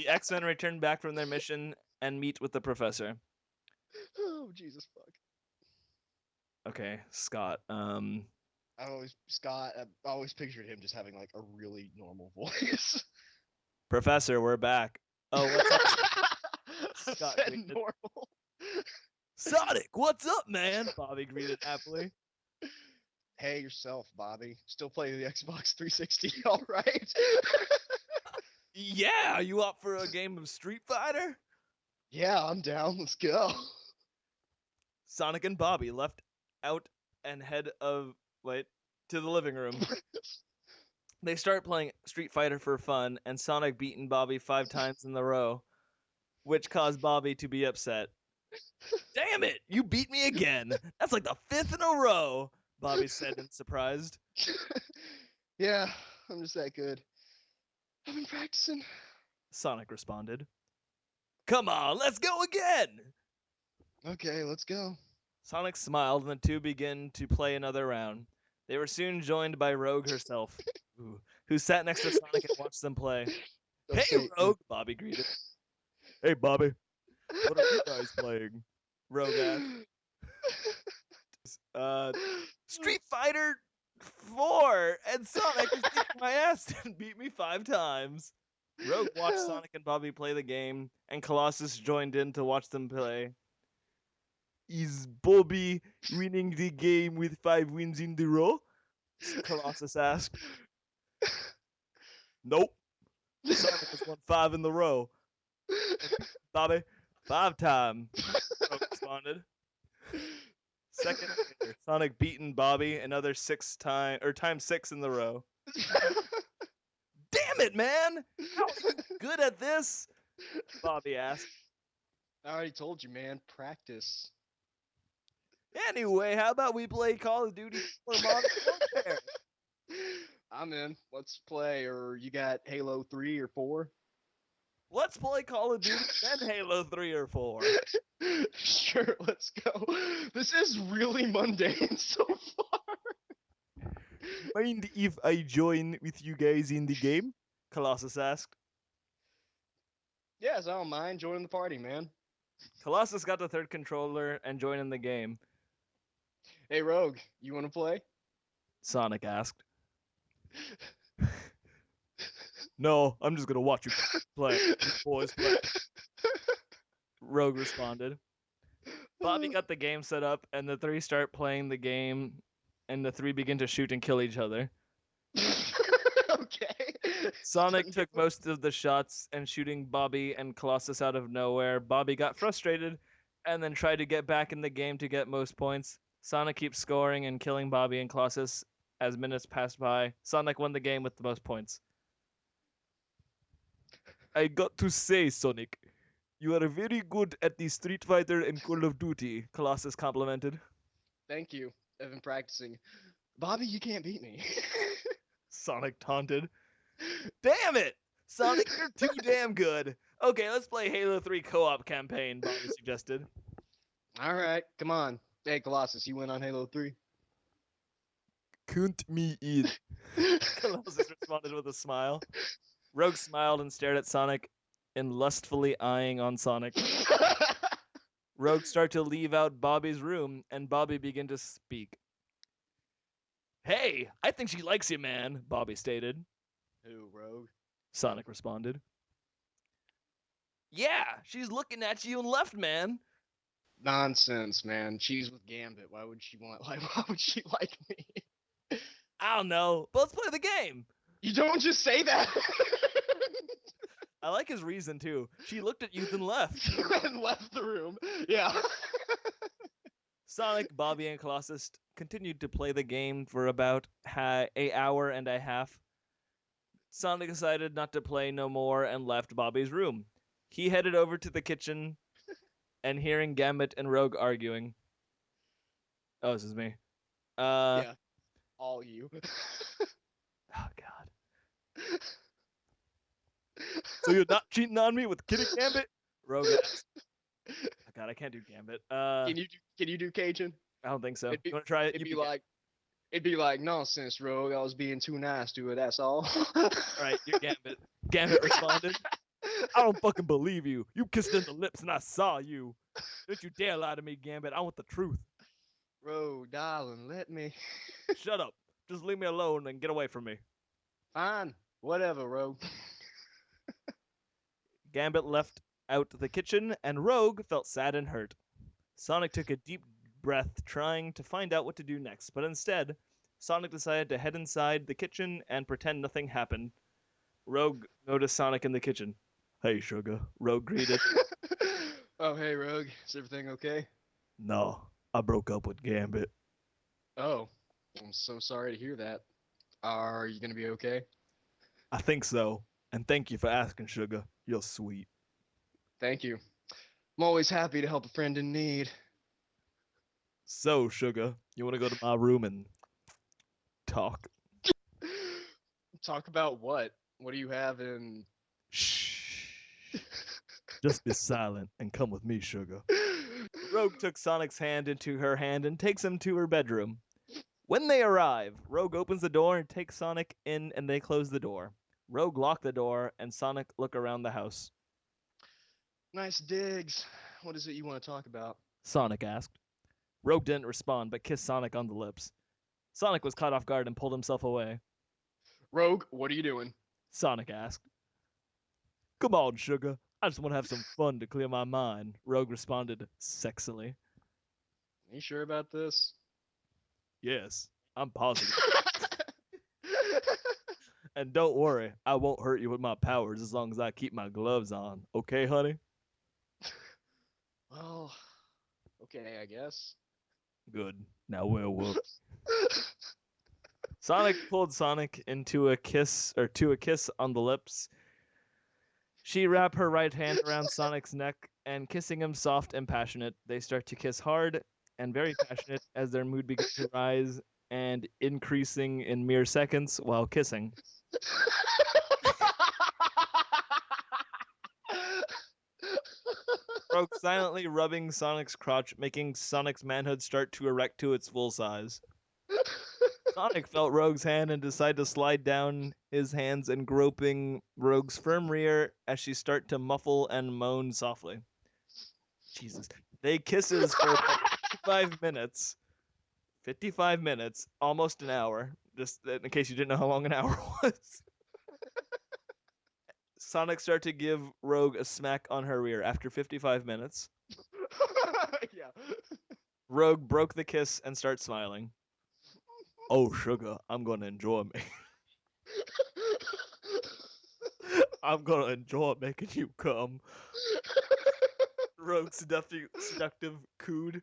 X-Men return back from their mission and meet with the professor. Oh, Jesus fuck. Okay, Scott. I've always pictured him just having like a really normal voice. Professor, we're back. Oh, what's up? Scott said normal. Sonic, what's up, man? Bobby greeted happily. Hey, yourself, Bobby. Still playing the Xbox 360, all right? Yeah, you up for a game of Street Fighter? Yeah, I'm down. Let's go. Sonic and Bobby left out and head to the living room. They start playing Street Fighter for fun, and Sonic beaten Bobby 5 times in a row, which caused Bobby to be upset. Damn it! You beat me again! That's like the 5th in a row! Bobby said in surprised. Yeah, I'm just that good. I've been practicing. Sonic responded. Come on, let's go again! Okay, let's go. Sonic smiled, and the two began to play another round. They were soon joined by Rogue herself, who sat next to Sonic and watched them play. Don't Hey, say- Rogue! Bobby greeted. Hey, Bobby. What are you guys playing? Rogue asked. Street Fighter 4! And Sonic has kicked my ass and beat me 5 times. Rogue watched Sonic and Bobby play the game, and Colossus joined in to watch them play. Is Bobby winning the game with 5 wins in the row? Colossus asked. Nope. Sonic has won 5 in the row. Bobby, 5 times. Rogue responded. Second later, Sonic beaten Bobby another 6 times, or times 6 in the row. Damn it, man! How are you good at this? Bobby asked. I already told you, man. Practice. Anyway, how about we play Call of Duty for Modern Warfare? I'm in. Let's play. Or you got Halo 3 or 4? Let's play Call of Duty, then Halo 3 or 4. Sure, let's go. This is really mundane so far. Mind if I join with you guys in the game? Colossus asked. Yes, I don't mind joining the party, man. Colossus got the 3rd controller and joined in the game. Hey, Rogue, you want to play? Sonic asked. No, I'm just gonna watch you play. You boys play. Rogue responded. Bobby got the game set up, and the 3 start playing the game, and the 3 begin to shoot and kill each other. Okay. Sonic took most of the shots and shooting Bobby and Colossus out of nowhere. Bobby got frustrated and then tried to get back in the game to get most points. Sonic keeps scoring and killing Bobby and Colossus as minutes passed by. Sonic won the game with the most points. I got to say, Sonic, you are very good at the Street Fighter and Call of Duty, Colossus complimented. Thank you. I've been practicing. Bobby, you can't beat me. Sonic taunted. Damn it! Sonic, you're too damn good. Okay, let's play Halo 3 co-op campaign, Bobby suggested. All right, come on. Hey, Colossus, you win on Halo 3? Count me in. Colossus responded with a smile. Rogue smiled and stared at Sonic and lustfully eyeing on Sonic. Rogue started to leave out Bobby's room, and Bobby began to speak. Hey, I think she likes you, man, Bobby stated. Who, Rogue? Sonic responded. Yeah, she's looking at you and left, man. Nonsense, man. She's with Gambit. Why would she why would she like me? I don't know, but let's play the game. You don't just say that. I like his reason, too. She looked at you and left. And left the room. Yeah. Sonic, Bobby, and Colossus continued to play the game for about an hour and a half. Sonic decided not to play no more and left Bobby's room. He headed over to the kitchen and hearing Gambit and Rogue arguing. Oh, this is me. Yeah. All you. Oh, God. So you're not cheating on me with kidding Gambit? Rogue asked. Oh, God, I can't do Gambit. Can you do Cajun? I don't think so. It'd be- You want to try it? It'd be like nonsense, Rogue. I was being too nice to her. That's all. All right, you're Gambit. Gambit responded. I don't fucking believe you. You kissed in the lips and I saw you. Don't you dare lie to me, Gambit. I want the truth. Rogue, darling, let me. Shut up. Just leave me alone and get away from me. Fine. Whatever, Rogue. Gambit left out the kitchen, and Rogue felt sad and hurt. Sonic took a deep breath, trying to find out what to do next, but instead, Sonic decided to head inside the kitchen and pretend nothing happened. Rogue noticed Sonic in the kitchen. Hey, sugar, Rogue greeted. Oh, hey, Rogue. Is everything okay? No, I broke up with Gambit. Oh, I'm so sorry to hear that. Are you gonna be okay? I think so. And thank you for asking, Sugar. You're sweet. Thank you. I'm always happy to help a friend in need. So, Sugar, you want to go to my room and talk? Talk about what? What do you have in? Shh. Just be silent and come with me, Sugar. Rogue took Sonic's hand into her hand and takes him to her bedroom. When they arrive, Rogue opens the door and takes Sonic in, and they close the door. Rogue locked the door, and Sonic look around the house. Nice digs. What is it you want to talk about? Sonic asked. Rogue didn't respond, but kissed Sonic on the lips. Sonic was caught off guard and pulled himself away. Rogue, what are you doing? Sonic asked. Come on, Sugar. I just want to have some fun to clear my mind, Rogue responded sexily. Are you sure about this? Yes, I'm positive. And don't worry, I won't hurt you with my powers as long as I keep my gloves on. Okay, honey? Well, okay, I guess. Good. Now werewolf. Sonic pulled Sonic into a kiss on the lips. She wrapped her right hand around Sonic's neck and kissing him soft and passionate. They start to kiss hard and very passionate as their mood begins to rise and increasing in mere seconds while kissing. Rogue silently rubbing Sonic's crotch, making Sonic's manhood start to erect to its full size. Sonic felt Rogue's hand and decided to slide down his hands and groping Rogue's firm rear as she started to muffle and moan softly. Jesus. They kisses for about 55 minutes. 55 minutes, almost an hour, just in case you didn't know how long an hour was. Sonic started to give Rogue a smack on her rear after 55 minutes. Yeah. Rogue broke the kiss and started smiling. Oh, Sugar, I'm gonna enjoy me. I'm gonna enjoy making you come. Rogue seductive cooed.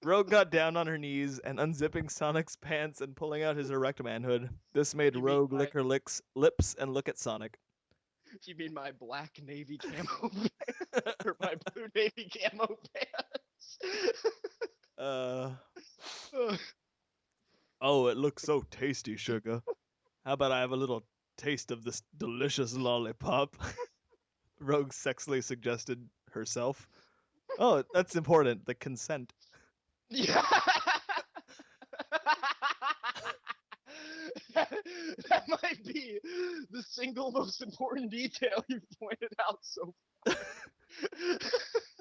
Rogue got down on her knees and unzipping Sonic's pants and pulling out his erect manhood. This made You mean Rogue my- lick her lips and look at Sonic. You mean my black navy camo pants? Or my blue navy camo pants? Oh, it looks so tasty, Sugar. How about I have a little taste of this delicious lollipop? Rogue sexily suggested herself. Oh, that's important. The consent. Yeah. that might be the single most important detail you've pointed out so far.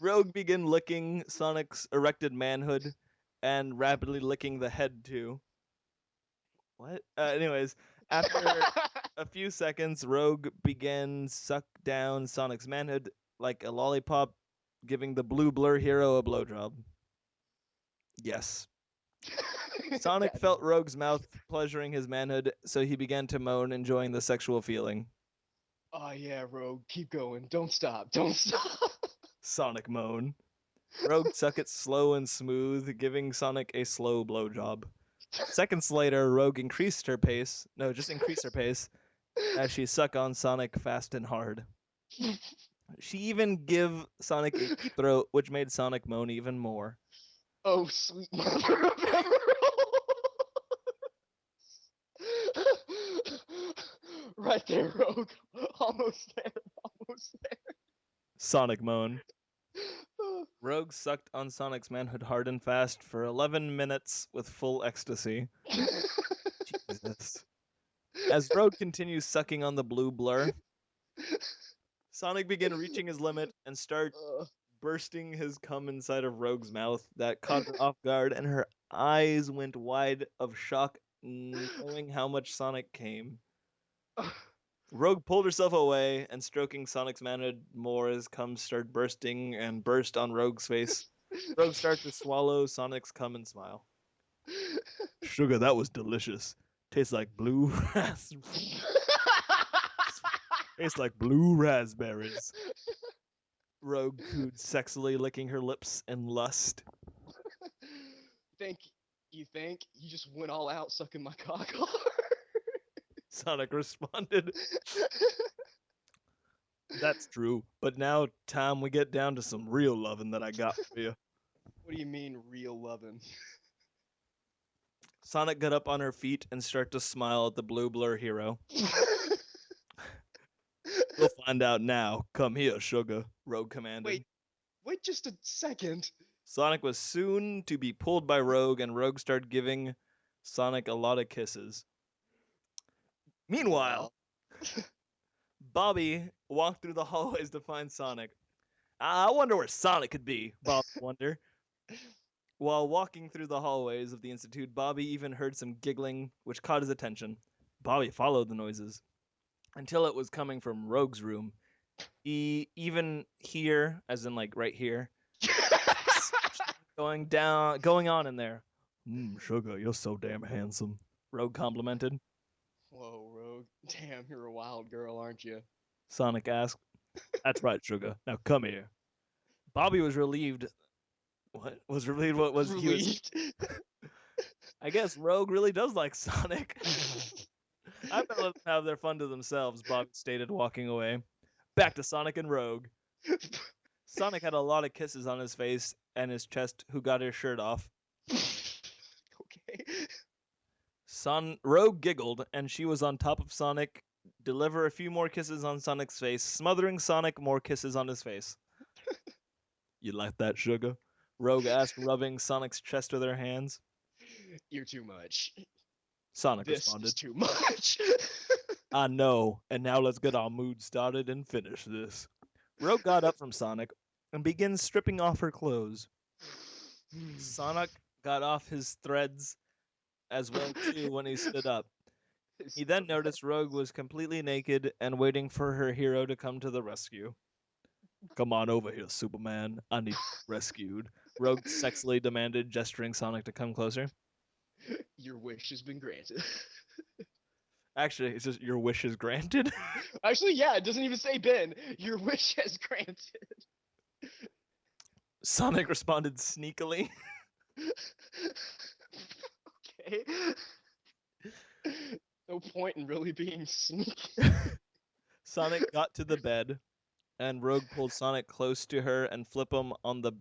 Rogue began licking Sonic's erected manhood and rapidly licking the head too. What? Anyways, after a few seconds, Rogue began suck down Sonic's manhood like a lollipop, giving the blue blur hero a blowjob. Yes. Sonic felt Rogue's mouth pleasuring his manhood, so he began to moan, enjoying the sexual feeling. Oh yeah, Rogue, keep going. Don't stop. Don't stop. Sonic moan. Rogue suck it slow and smooth, giving Sonic a slow blowjob. Seconds later, Rogue increased her pace, as she sucked on Sonic fast and hard. She even give Sonic a deep throat, which made Sonic moan even more. Oh, sweet mother of emerald. Right there, Rogue. Almost there. Almost there. Sonic moan. Rogue sucked on Sonic's manhood hard and fast for 11 minutes with full ecstasy. Jesus. As Rogue continues sucking on the blue blur, Sonic began reaching his limit and started bursting his cum inside of Rogue's mouth. That caught her off guard, and her eyes went wide of shock, knowing how much Sonic came. Rogue pulled herself away and stroking Sonic's manhood more as cum started bursting and burst on Rogue's face. Rogue started to swallow Sonic's cum and smile. Sugar, that was delicious. Tastes like blue Tastes like blue raspberries. Rogue cooed sexily, licking her lips in lust. You think? You just went all out sucking my cock hard. Sonic responded. That's true, but now time we get down to some real lovin' that I got for you. What do you mean, real lovin'? Sonic got up on her feet and started to smile at the blue blur hero. We'll find out now. Come here, sugar, Rogue commanded. Wait just a second. Sonic was soon to be pulled by Rogue, and Rogue started giving Sonic a lot of kisses. Meanwhile, Bobby walked through the hallways to find Sonic. I wonder where Sonic could be, Bobby wondered. While walking through the hallways of the Institute, Bobby even heard some giggling, which caught his attention. Bobby followed the noises until it was coming from Rogue's room. He even here, as in like right here, going on in there. Sugar, you're so damn handsome, Rogue complimented. Whoa, Rogue. Damn, you're a wild girl, aren't you? Sonic asked. That's right, Sugar. Now come here. Bobby was relieved. What was relieved? What was relieved? He was... I guess Rogue really does like Sonic. I bet let them have their fun to themselves, Bobby stated, walking away. Back to Sonic and Rogue. Sonic had a lot of kisses on his face and his chest, who got his shirt off. Okay. Rogue giggled, and she was on top of Sonic, deliver a few more kisses on Sonic's face, smothering Sonic more kisses on his face. You like that, Sugar? Rogue asked, rubbing Sonic's chest with her hands. You're too much. Sonic This responded. is too much. I know, and now let's get our mood started and finish this. Rogue got up from Sonic and began stripping off her clothes. Sonic got off his threads as well too when he stood up. He then noticed Rogue was completely naked and waiting for her hero to come to the rescue. Come on over here, Superman. I need rescued, Rogue sexily demanded, gesturing Sonic to come closer. Your wish has been granted. Actually, it's just your wish is granted. Actually, yeah, it doesn't even say Ben. Your wish has granted. Sonic responded sneakily. Okay. No point in really being sneaky. Sonic got to the bed, and Rogue pulled Sonic close to her and flipped him on the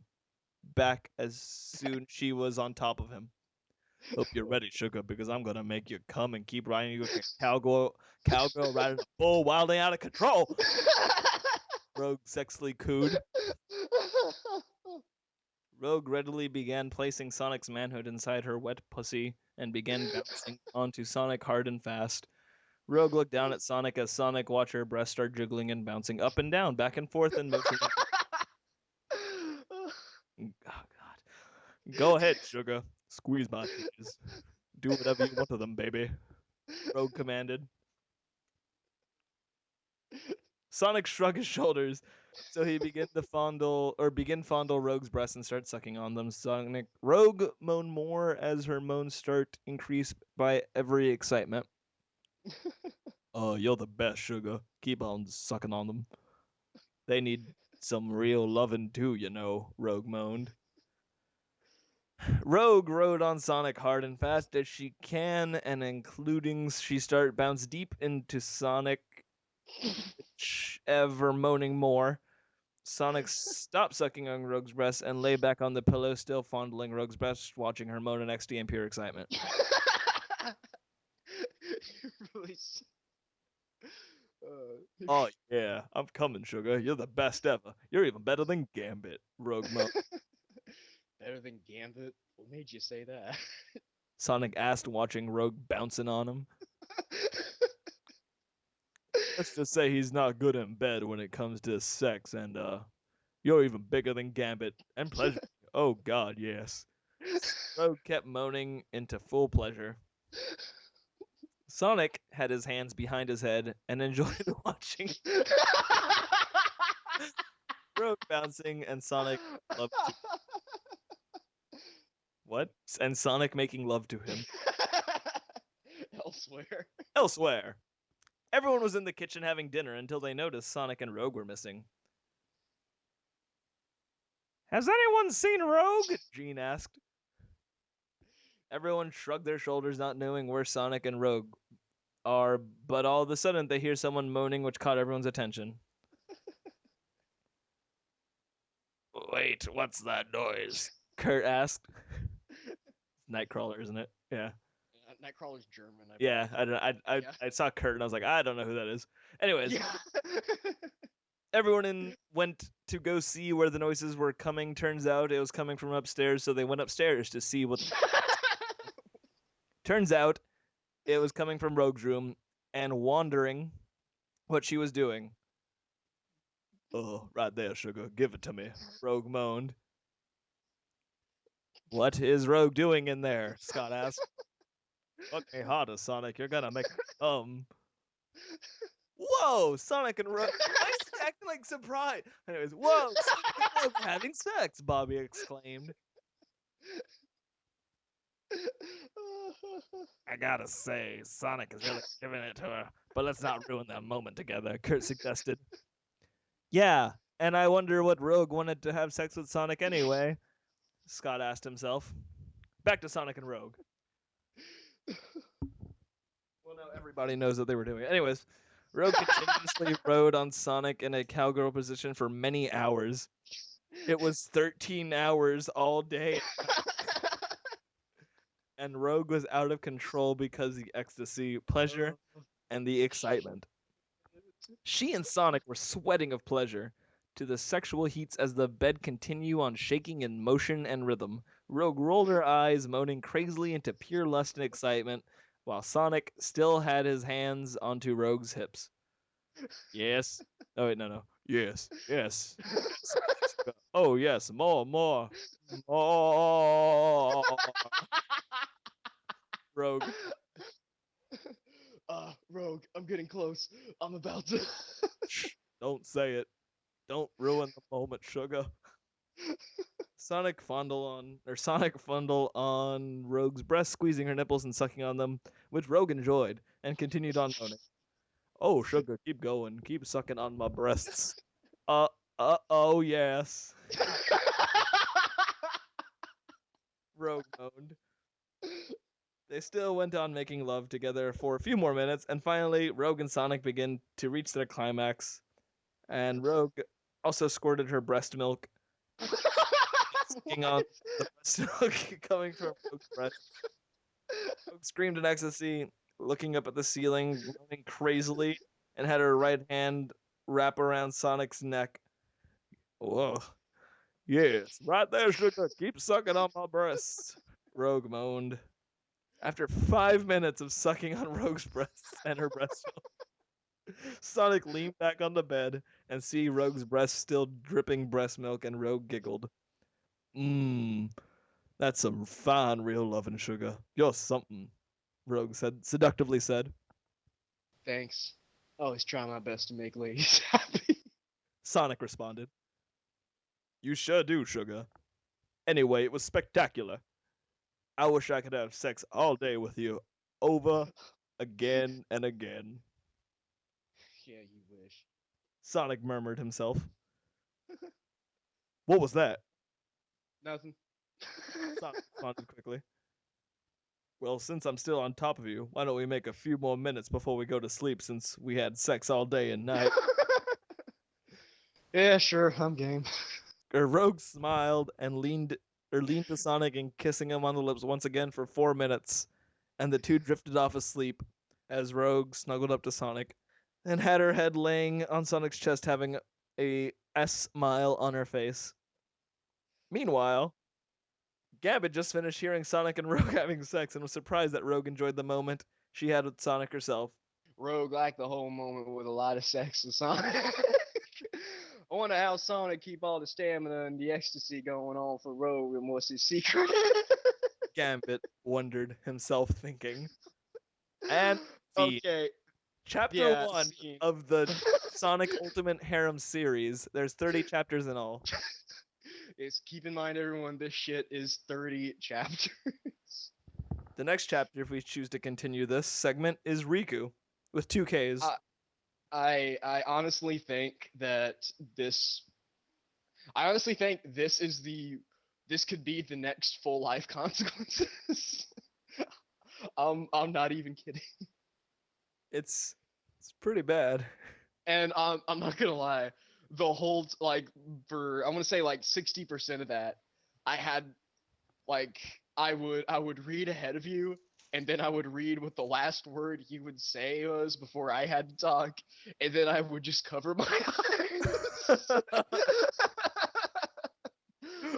back as soon she was on top of him. Hope you're ready, Sugar, because I'm gonna make you come and keep riding you like a cowgirl riding a bull wildly out of control. Rogue sexily cooed. Rogue readily began placing Sonic's manhood inside her wet pussy and began bouncing onto Sonic hard and fast. Rogue looked down at Sonic as Sonic watched her breast start jiggling and bouncing up and down, back and forth in motion. Oh, God. Go ahead, Sugar. Squeeze my titties. Do whatever you want to them, baby, Rogue commanded. Sonic shrugged his shoulders, so he began to fondle Rogue's breasts and start sucking on them. Rogue moaned more as her moans start increased by every excitement. Oh, you're the best, Sugar. Keep on sucking on them. They need some real lovin' too, you know, Rogue moaned. Rogue rode on Sonic hard and fast as she can, and including she started bounce deep into Sonic, ever moaning more. Sonic stopped sucking on Rogue's breast and lay back on the pillow, still fondling Rogue's breast, watching her moan in ecstasy and pure excitement. Really... Oh yeah, I'm coming, Sugar. You're the best ever. You're even better than Gambit, Rogue moaned. Better than Gambit? What made you say that? Sonic asked, watching Rogue bouncing on him. Let's just say he's not good in bed when it comes to sex, and you're even bigger than Gambit. And pleasure. Oh God, yes. Rogue kept moaning into full pleasure. Sonic had his hands behind his head and enjoyed watching Rogue bouncing and Sonic loved to... What? And Sonic making love to him. Elsewhere. Everyone was in the kitchen having dinner until they noticed Sonic and Rogue were missing. Has anyone seen Rogue? Jean asked. Everyone shrugged their shoulders, not knowing where Sonic and Rogue are, but all of a sudden they hear someone moaning, which caught everyone's attention. Wait, what's that noise? Kurt asked. Nightcrawler, isn't it? Yeah. Nightcrawler's German. Yeah, I saw Kurt and I was like, I don't know who that is. Anyways, Yeah. everyone went to go see where the noises were coming. Turns out it was coming from upstairs, so they went upstairs to see what. Turns out it was coming from Rogue's room and wondering what she was doing. Oh, right there, sugar. Give it to me, Rogue moaned. What is Rogue doing in there? Scott asked. Fuck me harder, Sonic. You're gonna make Whoa, Sonic and Rogue. Why is he acting like surprised? Anyways, whoa, Sonic and Rogue having sex, Bobby exclaimed. I gotta say, Sonic is really giving it to her, but let's not ruin that moment together, Kurt suggested. Yeah, and I wonder what Rogue wanted to have sex with Sonic anyway, Scott asked himself. Back to Sonic and Rogue. Well, now everybody knows what they were doing. Anyways, Rogue continuously rode on Sonic in a cowgirl position for many hours. It was 13 hours all day. And Rogue was out of control because of the ecstasy, pleasure, and the excitement. She and Sonic were sweating of pleasure to the sexual heats as the bed continued on shaking in motion and rhythm. Rogue rolled her eyes, moaning crazily into pure lust and excitement, while Sonic still had his hands onto Rogue's hips. Yes. Oh, wait, no. Yes. Oh, yes. More. Rogue. Rogue, I'm getting close. I'm about to. Shh, don't say it. Don't ruin the moment, sugar. Sonic fondle on Rogue's breast, squeezing her nipples and sucking on them, which Rogue enjoyed, and continued on moaning. Oh, sugar, keep going. Keep sucking on my breasts. Oh, yes. Rogue moaned. They still went on making love together for a few more minutes, and finally, Rogue and Sonic begin to reach their climax. And Rogue also squirted her breast milk, sucking on the breast milk coming from Rogue's breast. Rogue screamed in ecstasy, looking up at the ceiling, moaning crazily, and had her right hand wrap around Sonic's neck. Whoa. Yes, right there, sugar. Keep sucking on my breasts, Rogue moaned. After 5 minutes of sucking on Rogue's breasts and her breast milk, Sonic leaned back on the bed and see Rogue's breast still dripping breast milk, and Rogue giggled. That's some fine real lovin', sugar. You're something, Rogue seductively said. Thanks. Always try my best to make ladies happy. Sonic responded. You sure do, sugar. Anyway, it was spectacular. I wish I could have sex all day with you, over, again, and again. Yeah, you wish. Sonic murmured himself. What was that? Nothing. Sonic responded quickly. Well, since I'm still on top of you, why don't we make a few more minutes before we go to sleep, since we had sex all day and night? Yeah, sure, I'm game. Rogue smiled and leaned to Sonic and kissing him on the lips once again for 4 minutes, and the two drifted off asleep as Rogue snuggled up to Sonic and had her head laying on Sonic's chest, having a smile on her face. Meanwhile, Gambit just finished hearing Sonic and Rogue having sex and was surprised that Rogue enjoyed the moment she had with Sonic herself. Rogue liked the whole moment with a lot of sex with Sonic. I wonder how Sonic keep all the stamina and the ecstasy going on for Rogue, and what's his secret? Gambit wondered, himself thinking. And okay. Chapter 1 of the Sonic Ultimate Harem series. There's 30 chapters in all. Keep in mind, everyone, this shit is 30 chapters. The next chapter, if we choose to continue this segment, is Riku, with 2 Ks. I honestly think that this I honestly think this could be the next full life consequences. I'm not even kidding. It's pretty bad. And I'm not gonna lie, the whole like for I'm gonna say like 60% of that, I had like I would read ahead of you, and then I would read what the last word you would say was before I had to talk, and then I would just cover my eyes.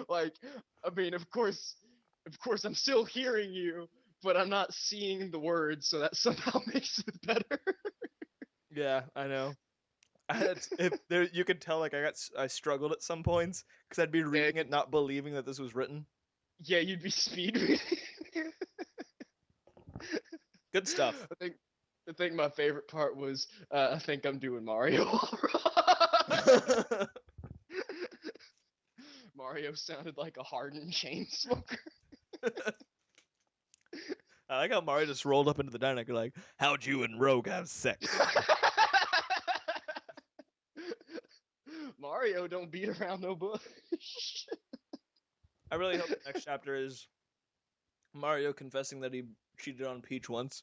Like, I mean, of course, I'm still hearing you, but I'm not seeing the words, so that somehow makes it better. Yeah, I know. You could tell like I struggled at some points because I'd be reading it not believing that this was written. Yeah, you'd be speed reading. Good stuff. I think my favorite part was I think I'm doing Mario. Mario sounded like a hardened chain smoker. I like how Mario just rolled up into the diner like, how'd you and Rogue have sex? Mario don't beat around no bush. I really hope the next chapter is Mario confessing that he cheated on Peach once.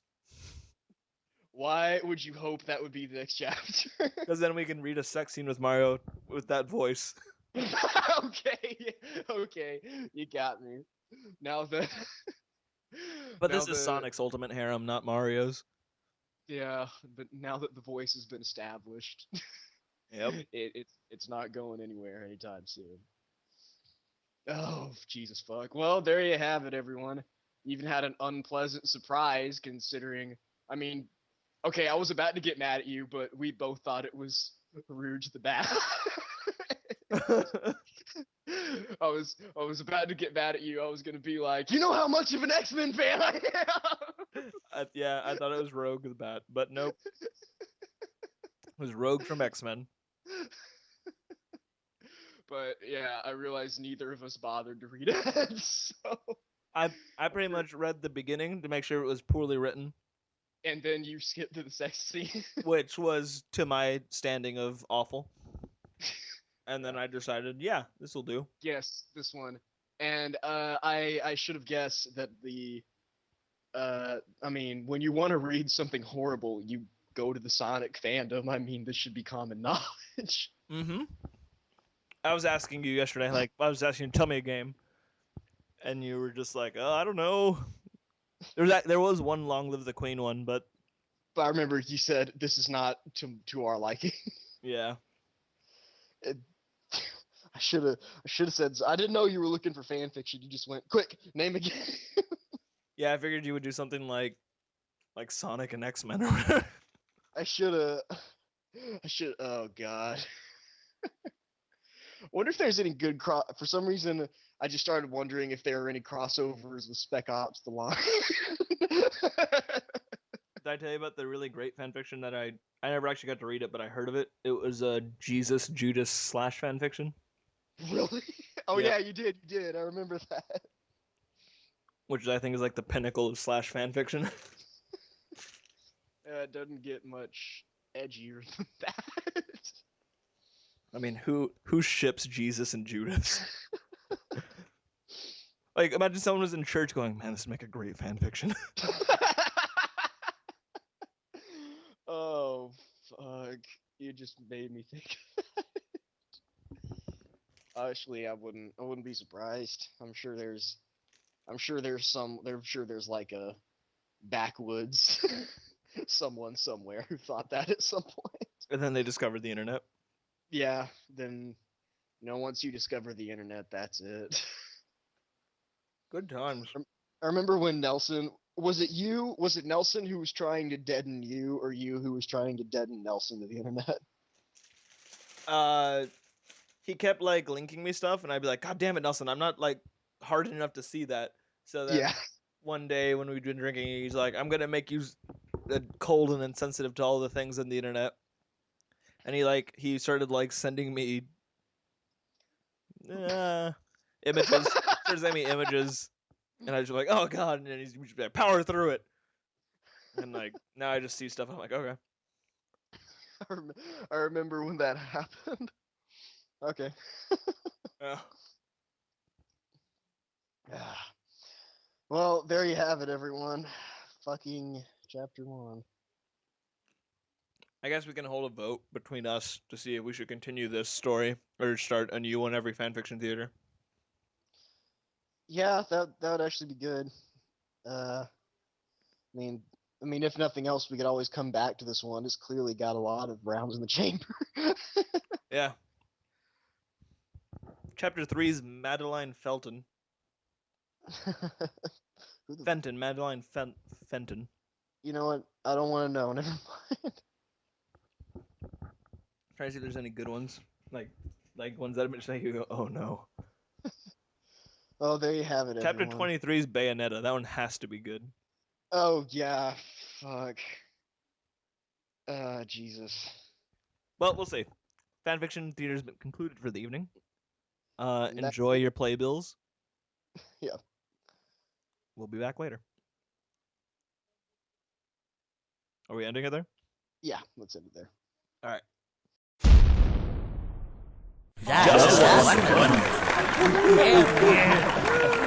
Why would you hope that would be the next chapter? Because then we can read a sex scene with Mario with that voice. Okay, you got me. Now the. But now this is Sonic's ultimate harem, not Mario's. Yeah, but now that the voice has been established, Yep. It's not going anywhere anytime soon. Oh, Jesus fuck. Well, there you have it, everyone. Even had an unpleasant surprise considering. I mean, okay, I was about to get mad at you, but we both thought it was rude to the bat. I was about to get mad at you. I was gonna be like, you know how much of an X-Men fan I am. Yeah, I thought it was Rogue the Bat, but nope. It was Rogue from X-Men. But yeah, I realized neither of us bothered to read it. So. I pretty much read the beginning to make sure it was poorly written. And then you skipped to the sex scene. Which was to my standing of awful. And then I decided, yeah, this will do. Yes, this one. And I should have guessed that I mean, when you want to read something horrible, you go to the Sonic fandom. I mean, this should be common knowledge. Mm-hmm. I was asking you yesterday, like, I was asking you to tell me a game. And you were just like, oh, I don't know. There was one Long Live the Queen one, but I remember you said this is not to our liking. Yeah. I should have said I didn't know you were looking for fan fiction. You just went quick, name again. Yeah, I figured you would do something like Sonic and X-Men or whatever. I should. Oh God. Wonder if there's any good For some reason, I just started wondering if there are any crossovers with Spec Ops: The Line. Did I tell you about the really great fanfiction that I never actually got to read it, but I heard of it? It was a Jesus Judas / fanfiction. Really? Oh Yep. yeah, you did. I remember that. Which I think is like the pinnacle of / fanfiction. It doesn't get much edgier than that. I mean, who ships Jesus and Judas? Like, imagine someone was in church going, man, this would make a great fanfiction. Oh, fuck. You just made me think. Actually, I wouldn't be surprised. I'm sure there's like a backwoods someone somewhere who thought that at some point. And then they discovered the internet. Yeah, then once you discover the internet, that's it. Good times. I remember when Nelson was it Nelson who was trying to deaden you, or you who was trying to deaden Nelson to the internet? He kept like linking me stuff, and I'd be like, God damn it, Nelson, I'm not like hard enough to see that. So then one day when we'd been drinking, he's like, I'm gonna make you cold and insensitive to all the things on the internet. And he started like sending me images, started sending me images, and I was just like, oh God, and then he's like, power through it. And like now I just see stuff, I'm like, okay. I remember when that happened. Okay. Yeah. Well, there you have it, everyone. Fucking chapter 1. I guess we can hold a vote between us to see if we should continue this story or start a new one every fanfiction theater. Yeah, that would actually be good. I mean, if nothing else, we could always come back to this one. It's clearly got a lot of rounds in the chamber. Yeah. Chapter 3 is Madeline Felton. Fenton, Madeline Fenton. You know what? I don't want to know. Never mind. Try to see if there's any good ones. Like ones that have been saying you go, oh no. Oh, there you have it, Chapter everyone. 23 is Bayonetta. That one has to be good. Oh, yeah. Fuck. Jesus. Well, we'll see. Fanfiction theater's been concluded for the evening. That's Enjoy your playbills. Yeah. We'll be back later. Are we ending it there? Yeah, let's end it there. All right. That's wonderful. Yeah.